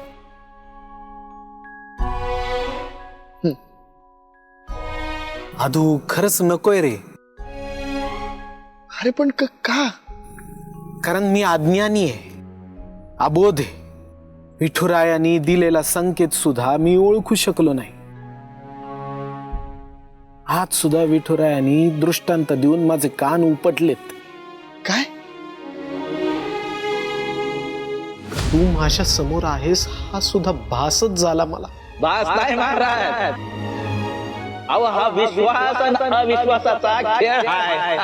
आधू खरंच नकोय रे.
अरे पण का?
कारण मी अज्ञानी आहे, अबोध आहे. विठुरायांनी दिलेला संकेत सुद्धा मी ओळखू शकलो नाही. आज सुद्धा विठुरायांनी दृष्टांत देऊन माझे कान उपटलेत.
काय?
तू माझ्या समोर आहेस हा सुद्धा भासच झाला मला.
बास नाही महाराज. अहो हा विश्वास आणि अविश्वासाचा खेळ आहे.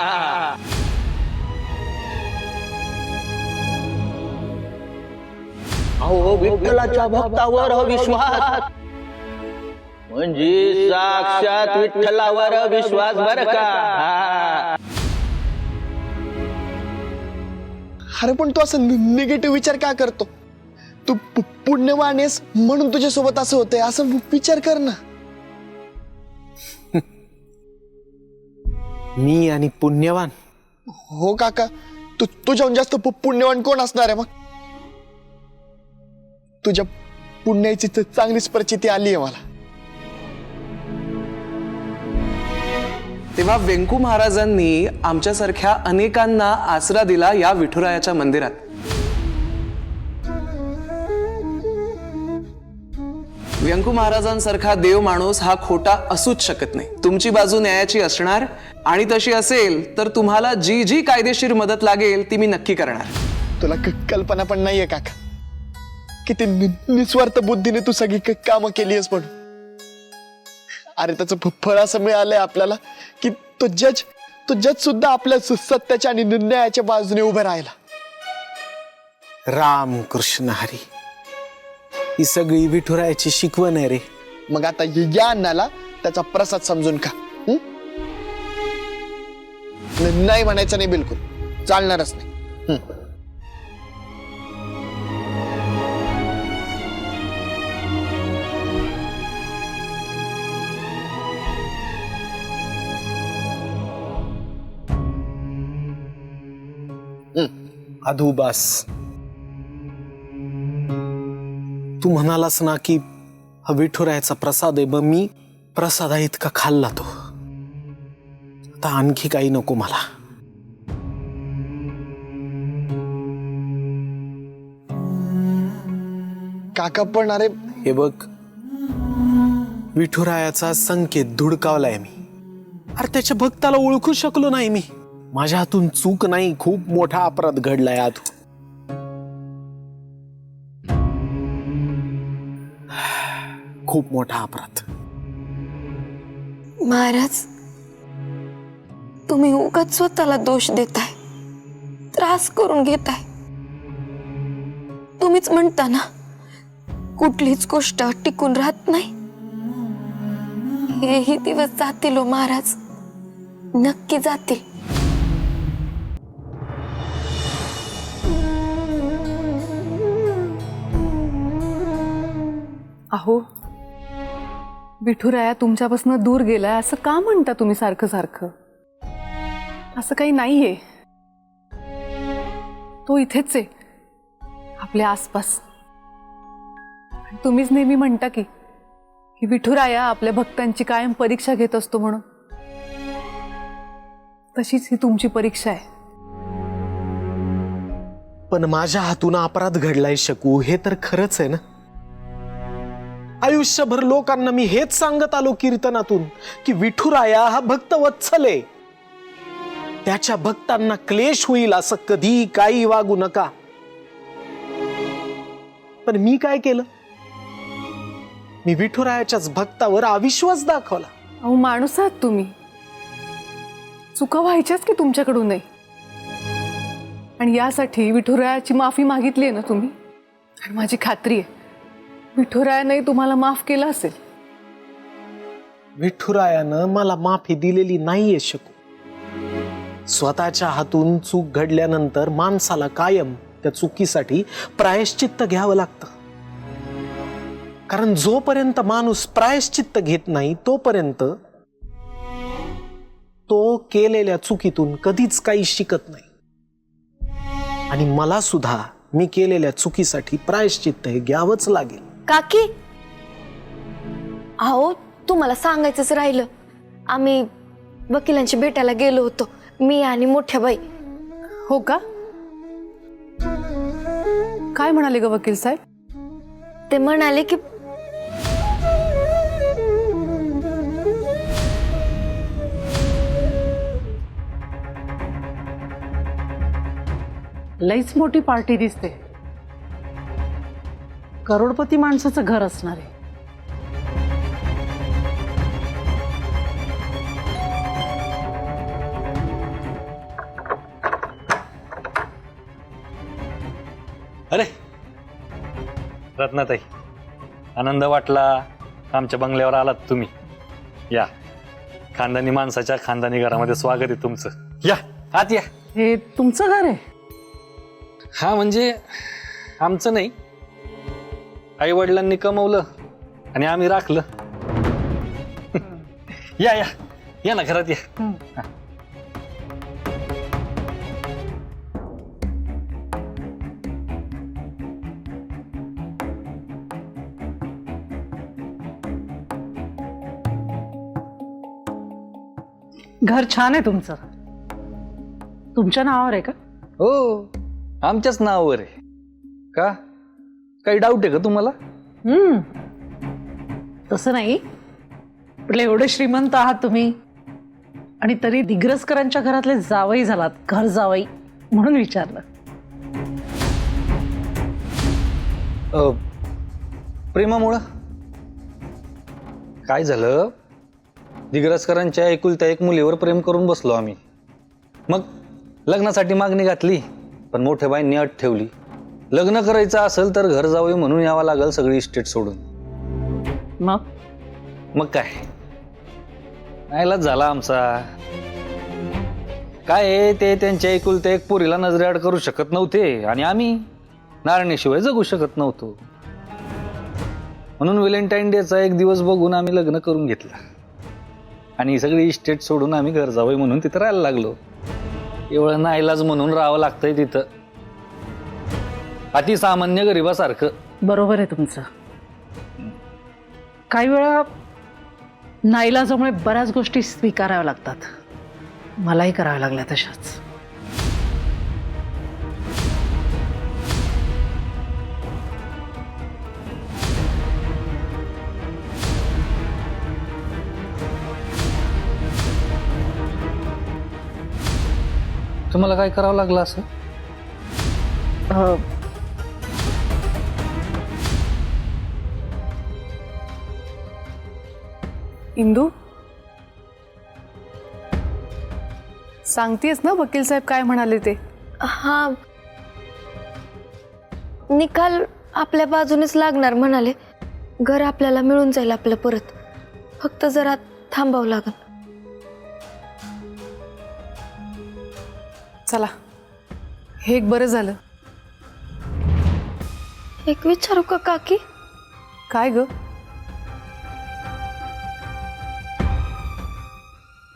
अहो विठ्ठलाच्या भक्तावर विश्वास म्हणजे साक्षात विठ्ठलावर विश्वास बर का.
अरे पण तू असं निगेटिव्ह विचार का करतो? तू पुण्यवान आहेस म्हणून तुझ्यासोबत असं होतंय असं विचार कर ना.
मी आणि पुण्यवान?
हो काका, तुझ्याहून जास्त पुण्यवान कोण असणार आहे मग? तुझ्या पुण्याची चांगलीच परिचिती आली आहे मला.
तेव्हा वेंकू महाराजांनी आमच्यासारख्या अनेकांना आसरा दिला या विठुरायाच्या मंदिरात. व्यंकू महाराजांसारखा देव माणूस हा खोटा असूच शकत नाही. तुमची बाजू न्यायाची असणार आणि तशी असेल तर तुम्हाला जी जी कायदेशीर मदत लागेल ती मी नक्की करणार.
तुला कल्पना पण नाहीये काका किती निस्वार्थ बुद्धीने तू सगळी कामं केली आहेस म्हणून. अरे त्याचं फळ असं मिळालंय आपल्याला की तो जज सुद्धा आपल्या सत्याच्या आणि न्यायाच्या बाजूने उभे राहिला.
राम कृष्ण हरी, ही सगळी विठुरायाची शिकवण आहे रे.
मग आता या अन्नाला त्याचा प्रसाद समजून खा. नाही म्हणायचं नाही, बिलकुल चालणारच नाही.
अधुबास, तू म्हणालास ना की हा विठुरायाचा प्रसाद आहे, मग मी प्रसादा इतका खाल्ला तो. आता आणखी काही नको मला.
काका पण अरे
हे बघ, विठुरायाचा संकेत धुडकावलाय मी. अरे त्याच्या भक्ताला ओळखू शकलो नाही मी. माझ्या हातून चूक नाही, खूप मोठा अपराध घडलाय आधू. खूप मोठा अपराध.
महाराज, तुम्ही उगाच स्वतःला दोष देताय, त्रास करून घेताय. तुम्हीच म्हणता ना कुठलीच गोष्ट टिकून राहत नाही. हेही दिवस जातील हो महाराज, नक्की जातील.
अहो विठुराया तुमच्यापासून दूर गेलाय असं का म्हणता तुम्ही सारखं सारखं? असं काही नाहीये. तो इथेच आहे आपल्या आसपास. तुम्हीच नेहमी म्हणता की विठुराया आपल्या भक्तांची कायम परीक्षा घेत असतो म्हणून. तशीच ही तुमची परीक्षा आहे.
पण माझ्या हातून अपराध घडलाय शकू, हे तर खरंच आहे ना. आयुष्यभर लोकांना मी हेच सांगत आलो कीर्तनातून की विठुराया हा भक्त वत्सल आहे. त्याच्या भक्तांना क्लेश होईल असं कधी काही वागू नका. पण मी काय केलं? मी विठुरायाच्याच भक्तावर अविश्वास दाखवला.
अहो माणूस आहात तुम्ही, चुका व्हायच्याच की तुमच्याकडून नाही. आणि यासाठी विठुरायाची माफी मागितली आहे ना तुम्ही. आणि माझी खात्री आहे विठुरायाने तुम्हाला माफ केलं असेल.
विठुरायानं मला माफी दिलेली नाहीये शकू. स्वतःच्या हातून चूक घडल्यानंतर माणसाला कायम त्या चुकीसाठी प्रायश्चित्त घ्यावं लागतं. कारण जोपर्यंत माणूस प्रायश्चित्त घेत नाही तोपर्यंत तो केलेल्या चुकीतून कधीच काही शिकत नाही. आणि मला सुद्धा मी केलेल्या चुकीसाठी प्रायश्चित्त हे घ्यावंच लागेल.
काकी, अहो तुम्हाला सांगायचंच राहिलं. आम्ही वकिलांची भेटायला गेलो होतो, मी आणि मोठ्या बाई.
हो का? काय म्हणाले ग वकील साहेब?
ते म्हणाले की
लईच मोठी पार्टी दिसते. करोडपती माणसाचं घर असणार आहे.
अरे
रत्नाताई, आनंद वाटला आमच्या बंगल्यावर आलात तुम्ही. या, खानदानी माणसाच्या खानदानी घरामध्ये स्वागत आहे तुमचं. या आत या.
हे तुमचं घर आहे?
हा म्हणजे आमचं नाही, आई वडिलांनी कमवलं आणि आम्ही राखलं. या या या ना, घरात या.
घर छान आहे तुमचं. तुमच्या नावावर आहे का?
हो, आमच्याच नावावर आहे. का काही डाऊट आहे का तुम्हाला?
तसं नाही, म्हटलं एवढे श्रीमंत आहात तुम्ही आणि तरी दिग्रसकरांच्या घरातले जावई झालात, घर जावई, म्हणून विचारलं.
प्रेमामुळं काय झालं, दिग्रसकरांच्या एकुलत्या एक मुलीवर प्रेम करून बसलो आम्ही. मग लग्नासाठी मागणी घातली, पण मोठ्या बाईंनी अट ठेवली, लग्न करायचं असेल तर घर जावई म्हणून यावं लागेल सगळी इस्टेट सोडून. मग काय नाईलाज झाला आमचा. काय आहे, ते त्यांच्या एकुलत्या एक पोरीला नजरेआड करू शकत नव्हते आणि आम्ही नारायणशिवाय जगू शकत नव्हतो. म्हणून व्हॅलेंटाईन डेचा एक दिवस बघून आम्ही लग्न करून घेतलं आणि सगळी इस्टेट सोडून आम्ही घर जावई म्हणून तिथं राहायला लागलो. एवढं नाईलाज म्हणून राहावं लागतंय तिथं, अतिसामान्य गरिबासारखं.
बरोबर आहे तुमचं. काही वेळा नाईलाजामुळे बऱ्याच गोष्टी स्वीकाराव्या लागतात. मलाही कराव्या लागल्या तशाच.
तुम्हाला काय करावं लागलं असं?
इंदू, सांगतेस ना वकील साहेब काय म्हणाले ते?
हा, निकाल आपल्या बाजूनेच लागणार म्हणाले. घर आपल्याला मिळून जाईल आपलं परत, फक्त जरा थांबावं लागल.
चला, हे एक बरं झालं.
एक विचारू का काकी?
काय ग?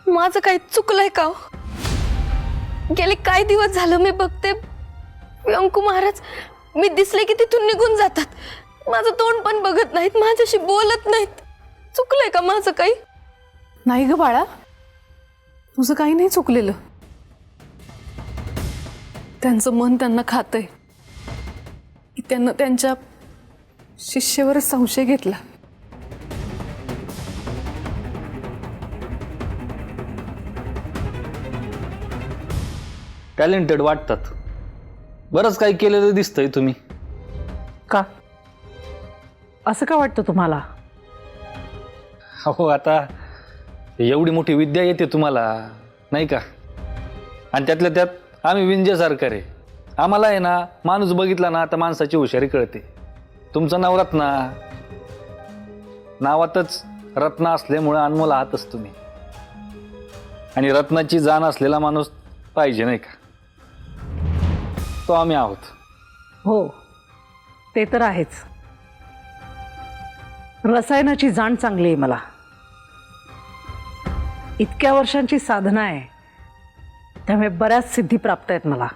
माझं काही चुकलंय का? गेले काही दिवस झालं मी बघते व्यंकू महाराज मी दिसले की तिथून निघून जातात. माझं तोंड पण बघत नाहीत, माझ्याशी बोलत नाहीत. चुकलंय का माझं काही?
नाही ग बाळा, तुझं काही नाही चुकलेलं. त्यांचं मन त्यांना खातंय की त्यांना त्यांच्या शिष्येवरच संशय घेतला.
टॅलेंटेड वाटतात, बरंच काही केलेलं दिसतंय तुम्ही.
का असं का वाटतं तुम्हाला?
हो, आता एवढी मोठी विद्या येते तुम्हाला नाही का, आणि त्यातल्या त्यात आम्ही विंजे सरकार आहे. आम्हाला आहे ना, माणूस बघितला ना आता माणसाची हुशारी कळते. तुमचं नाव रत्ना, नावातच रत्ना असल्यामुळे अनमोल आहातच तुम्ही, आणि रत्नाची जाण असलेला माणूस पाहिजे नाही का, तो आम्ही आहोत.
हो, ते तर आहेच. रसायनाची जाण चांगली आहे मला. इतक्या वर्षांची साधना आहे, त्यामुळे बऱ्याच सिद्धी प्राप्त आहेत मला.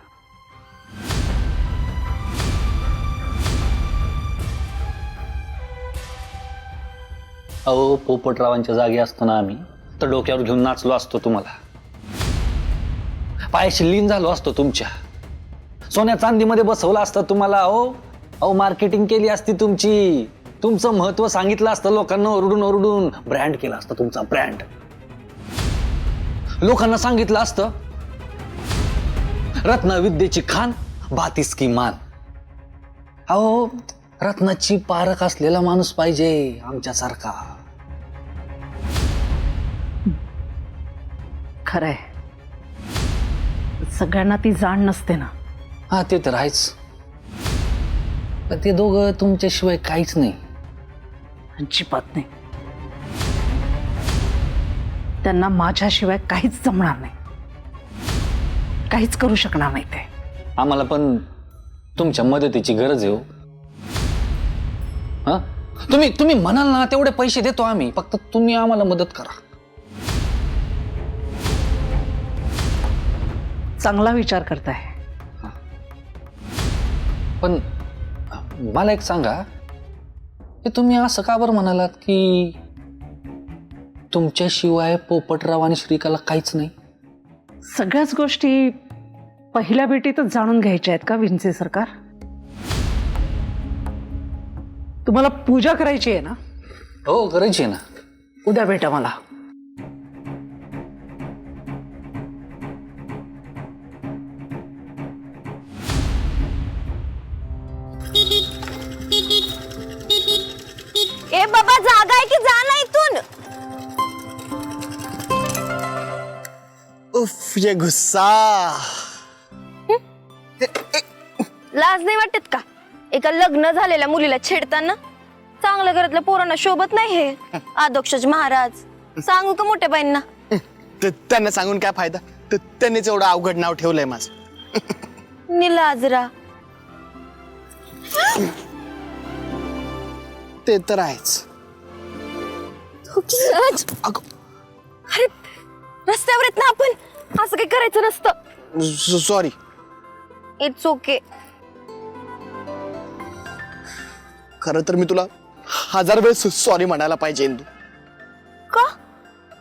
अहो, पोपटरावांच्या जागी असतो ना आम्ही, तर डोक्यावर घेऊन नाचलो असतो तुम्हाला, पायाशी लीन झालो असतो तुमच्या, सोन्या चांदीमध्ये बसवलं असतं तुम्हाला. अहो, मार्केटिंग केली असती तुमची, तुमचं महत्व सांगितलं असतं लोकांना, ओरडून ओरडून ब्रँड केला असता तुमचा ब्रँड. लोकांना सांगितलं असतं रत्नविद्येची खान बातीस की मान. अहो, रत्नाची पारख असलेला माणूस पाहिजे आमच्यासारखा.
खरंय, सगळ्यांना ती जाण नसते ना.
हा, ते तर आहेच. ते दोघं तुमच्याशिवाय काहीच नाही.
अजिबात नाही. त्यांना माझ्याशिवाय काहीच जमणार नाही, काहीच करू शकणार नाही ते.
आम्हाला पण तुमच्या मदतीची गरज आहे. हा, तुम्ही म्हणाल ना तेवढे पैसे देतो आम्ही, फक्त तुम्ही आम्हाला मदत करा.
चांगला विचार करताय.
पण मला एक सांगा, की तुम्ही असं का बरं म्हणालात की तुमच्याशिवाय पोपटराव आणि श्रीकला काहीच नाही?
सगळ्याच गोष्टी पहिल्या भेटीतच जाणून घ्यायच्या आहेत का विंचे सरकार? तुम्हाला पूजा करायची आहे ना?
हो, करायची आहे ना.
उद्या भेटा मला.
ए बाबा, जागा आहे की जा ना इथून.
उफ, ये गुस्सा.
लाज नाही वाटत का एका लग्न झालेल्या मुलीला छेडताना? चांगल्या घरातल्या पोरांना शोभत नाही हे आदोक्षज महाराज. सांगू का मोठ्या बाईंना?
त्यांना सांगून काय फायदा? त्यांनीच एवढं अवघड नाव ठेवलंय माझं.
निलाजरा.
ते तर आहेच.
अरे रस्त्यावर येत ना आपण, असं काही करायचं नसतं.
सॉरी.
It's okay.
खरं तर मी तुला 1000 वेळेस सॉरी म्हणायला पाहिजे इंदू.
का?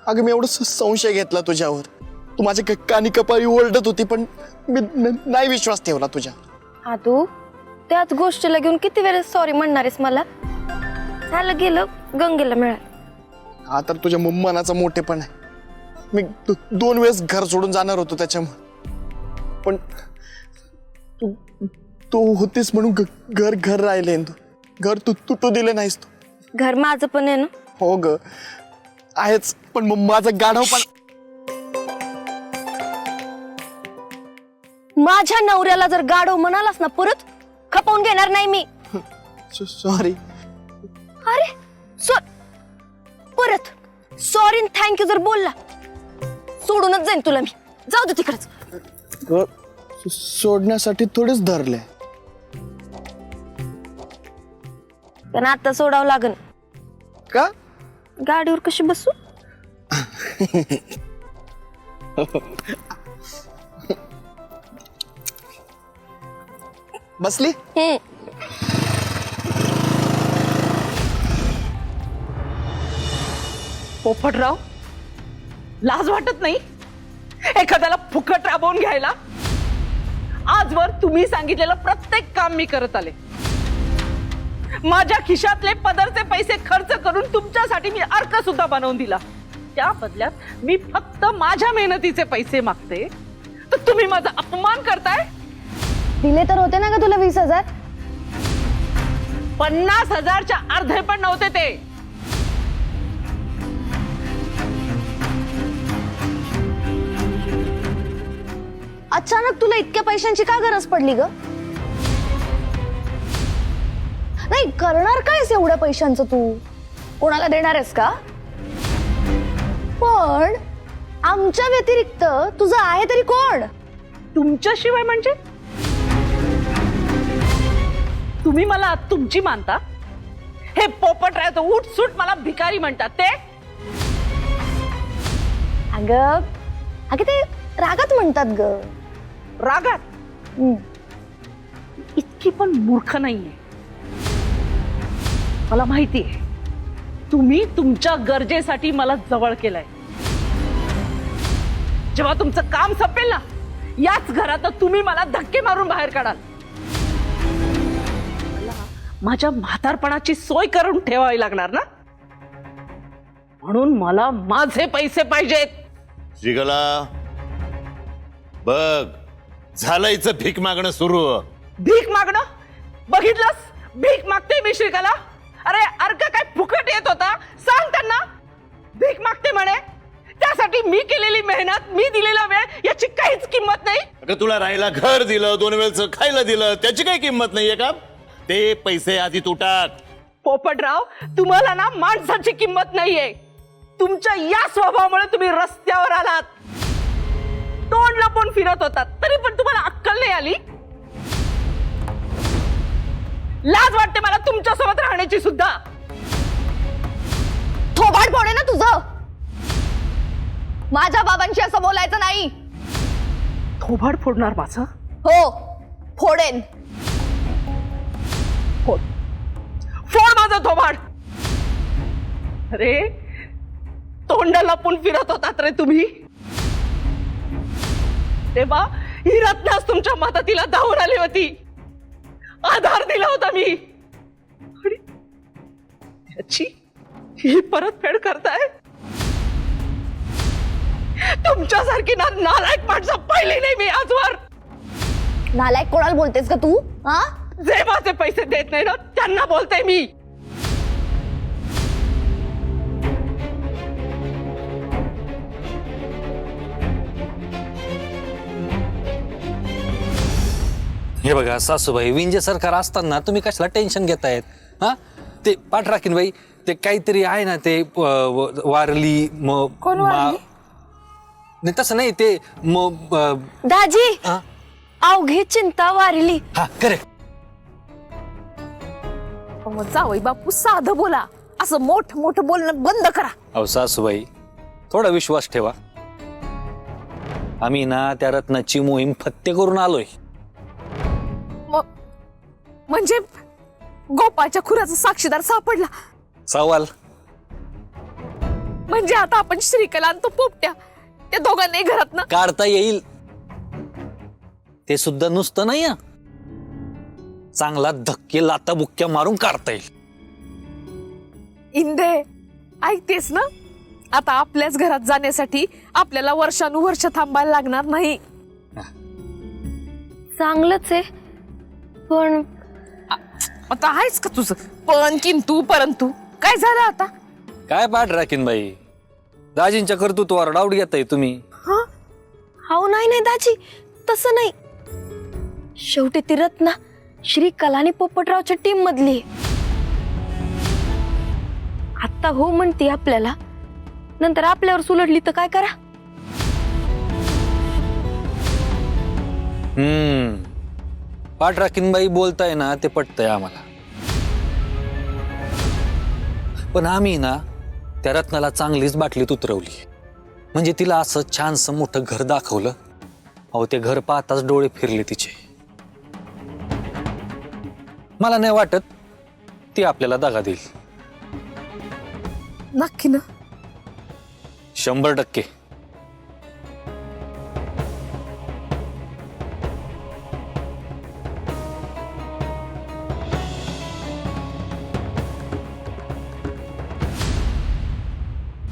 अगं मी एवढं संशय घेतला तुझ्यावर. तू माझ्या कानी कपाळी ओरडत होती, पण मी नाही विश्वास ठेवला तुझ्यावर.
तू त्याच गोष्टीला घेऊन किती वेळेस सॉरी म्हणणार आहेस मला? झालं गेलं, गंगेला मिळालं.
हा तर तुझ्या मनाचा मोठेपण आहे. मी 2 वेळेस घर सोडून जाणार होतो त्याच्यामुळे, पण तू होतीस म्हणून घर राहिले इंदू. घर तू दिलं नाहीस. तू
घर माझं पण आहे ना.
हो ग आहेच, पण माझं गाढव पण.
माझ्या नवऱ्याला जर गाढव म्हणालास ना परत खपवून घेणार नाही मी.
सॉरी.
अरे परत सॉरी थँक्यू जर बोलला सोडूनच जाईन तुला मी. जाऊ दे तिकडच.
सोडण्यासाठी थोडेच धरले,
पण आता सोडावं लागन.
का?
गाडीवर कशी बसू?
बसली?
पोपटराव, लाज वाटत नाही एखाद्याला फुकट राबवून घ्यायला? आजवर तुम्ही सांगितलेलं प्रत्येक काम मी करत आले. माझ्या खिशातले पदरचे पैसे खर्च करून तुमच्यासाठी मी अर्क सुद्धा बनवून दिला. त्या बदल्यात मी फक्त माझ्या मेहनतीचे पैसे मागते, तर तुम्ही माझा अपमान करताय.
दिले तर होते ना का तुला 20,000?
50,000च्या अर्धे पण नव्हते ते.
अचानक तुला इतक्या पैशांची का गरज पडली ग? नाही, करणार कायस एवढ्या पैशांचं तू? कोणाला देणार आहेस का? पण आमच्या व्यतिरिक्त तुझं आहे तरी कोण?
तुमच्याशिवाय म्हणजे? तुम्ही मला तुमची मानता? हे पोपट राहतो उठसूट मला भिकारी म्हणतात ते?
अगं ते रागात म्हणतात ग.
रागात? इतकी पण मूर्ख नाहीये. मला माहिती आहे तुम्ही तुमच्या गरजेसाठी मला जवळ केलंय. जेव्हा तुमचं काम संपेल ना, याच घरात तुम्ही मला धक्के मारून बाहेर काढाल. माझ्या म्हातारपणाची सोय करून ठेवावी लागणार ना, म्हणून मला माझे पैसे पाहिजेत.
श्रीकला बघ, झालं हिचं भीक मागणं सुरू.
भीक मागणं? बघितलंस, भीक मागते मी श्रीकला. अरे अर्क काय फुकट येत होता? सांग त्यांना. भीक मागते म्हणे, त्यासाठी मी केलेली मेहनत, मी दिलेला वेळ याची काहीच किंमत नाही.
अगं तुला राहायला घर दिलं, 2 वेळचं खायला दिलं, त्याची काही किंमत नाहीये का? ते पैसे आधी तू टाक.
पोपटराव, तुम्हाला ना माणसाची किंमत नाहीये. तुमच्या या स्वभावामुळे तुम्ही रस्त्यावर आलात. तोंड लपून फिरत होतात तरी पण तुम्हाला अक्कल नाही आली. लाज वाटते मला तुमच्या सोबत राहण्याची सुद्धा.
थोबाड फोडे ना तुझं. माझ्या बाबांशी असं बोलायचं नाही.
थोबाड फोडणार माझं?
हो, फोडेन.
फोड फोड माझं थोबाड. अरे तोंड लपून फिरत होतात रे तुम्ही. तेव्हा ही रत्नाच तुमच्या मदतीला धावून आली होती. आधार दिला होता मी. आणि त्याची ही परतफेड करताय. तुमच्यासारखी ना नालायक माणसं पाहिली नाही मी आजवर.
नालायक कोणाला बोलतेस का तू? हा,
जे माझे पैसे देत नाही ना त्यांना बोलते मी.
हे बघा सासूबाई, विंजे सरकार असताना तुम्ही कशाला टेन्शन घेतायत? हा, ते पाठ राखीन बाई, ते काहीतरी आहे ना ते वारली
कोण वारली?
नाही तसं नाही ते
दाजी,
हा?
अवघी चिंता वारली.
हा करेक्ट.
जावई बापू साधं बोला. असं मोठं मोठं बोलणं बंद करा.
अहो सासूबाई, थोडा विश्वास ठेवा. आम्ही ना त्या रत्नाची मोहीम फत्ते करून आलोय.
म्हणजे गोपाळच्या खुराचा साक्षीदार सापडला.
सवाल
म्हणजे आता आपण श्रीकला आणि तो पोपट्या त्या दोघांनाही घरात
काढता येईल. ते सुद्धा नुसतं नाही, चांगला धक्के लाता बुक्क्या मारून काढता येईल.
इंदे, ऐकतेस ना? आता आपल्याच घरात जाण्यासाठी आपल्याला वर्षानुवर्ष थांबायला लागणार नाही.
चांगलंच आहे, पण
आता आहेच का तुझं पण किंतु परंतु? काय झालं आता?
काय पाठ राखीन बाई, दाजींच्या कर्तृत्वावर डाऊट घेताय तुम्ही.
हाव नाही नाही दाजी, तसं नाही. शेवटी ती रत्ना श्रीकला आणि पोपटरावच्या टीम मधली. आता हो म्हणते आपल्याला, नंतर आपल्यावर सुलटली तर काय करा?
पाठ राखीन बाई बोलताय ना ते पटतंय आम्हाला. पण आम्ही ना त्या रत्नाला चांगलीच बाटलीत उतरवली. म्हणजे तिला असं छानसं मोठं घर दाखवलं. अहो ते घर पाहताच डोळे फिरले तिचे. मला नाही वाटत ती आपल्याला दगा देईल.
नक्की ना?
100%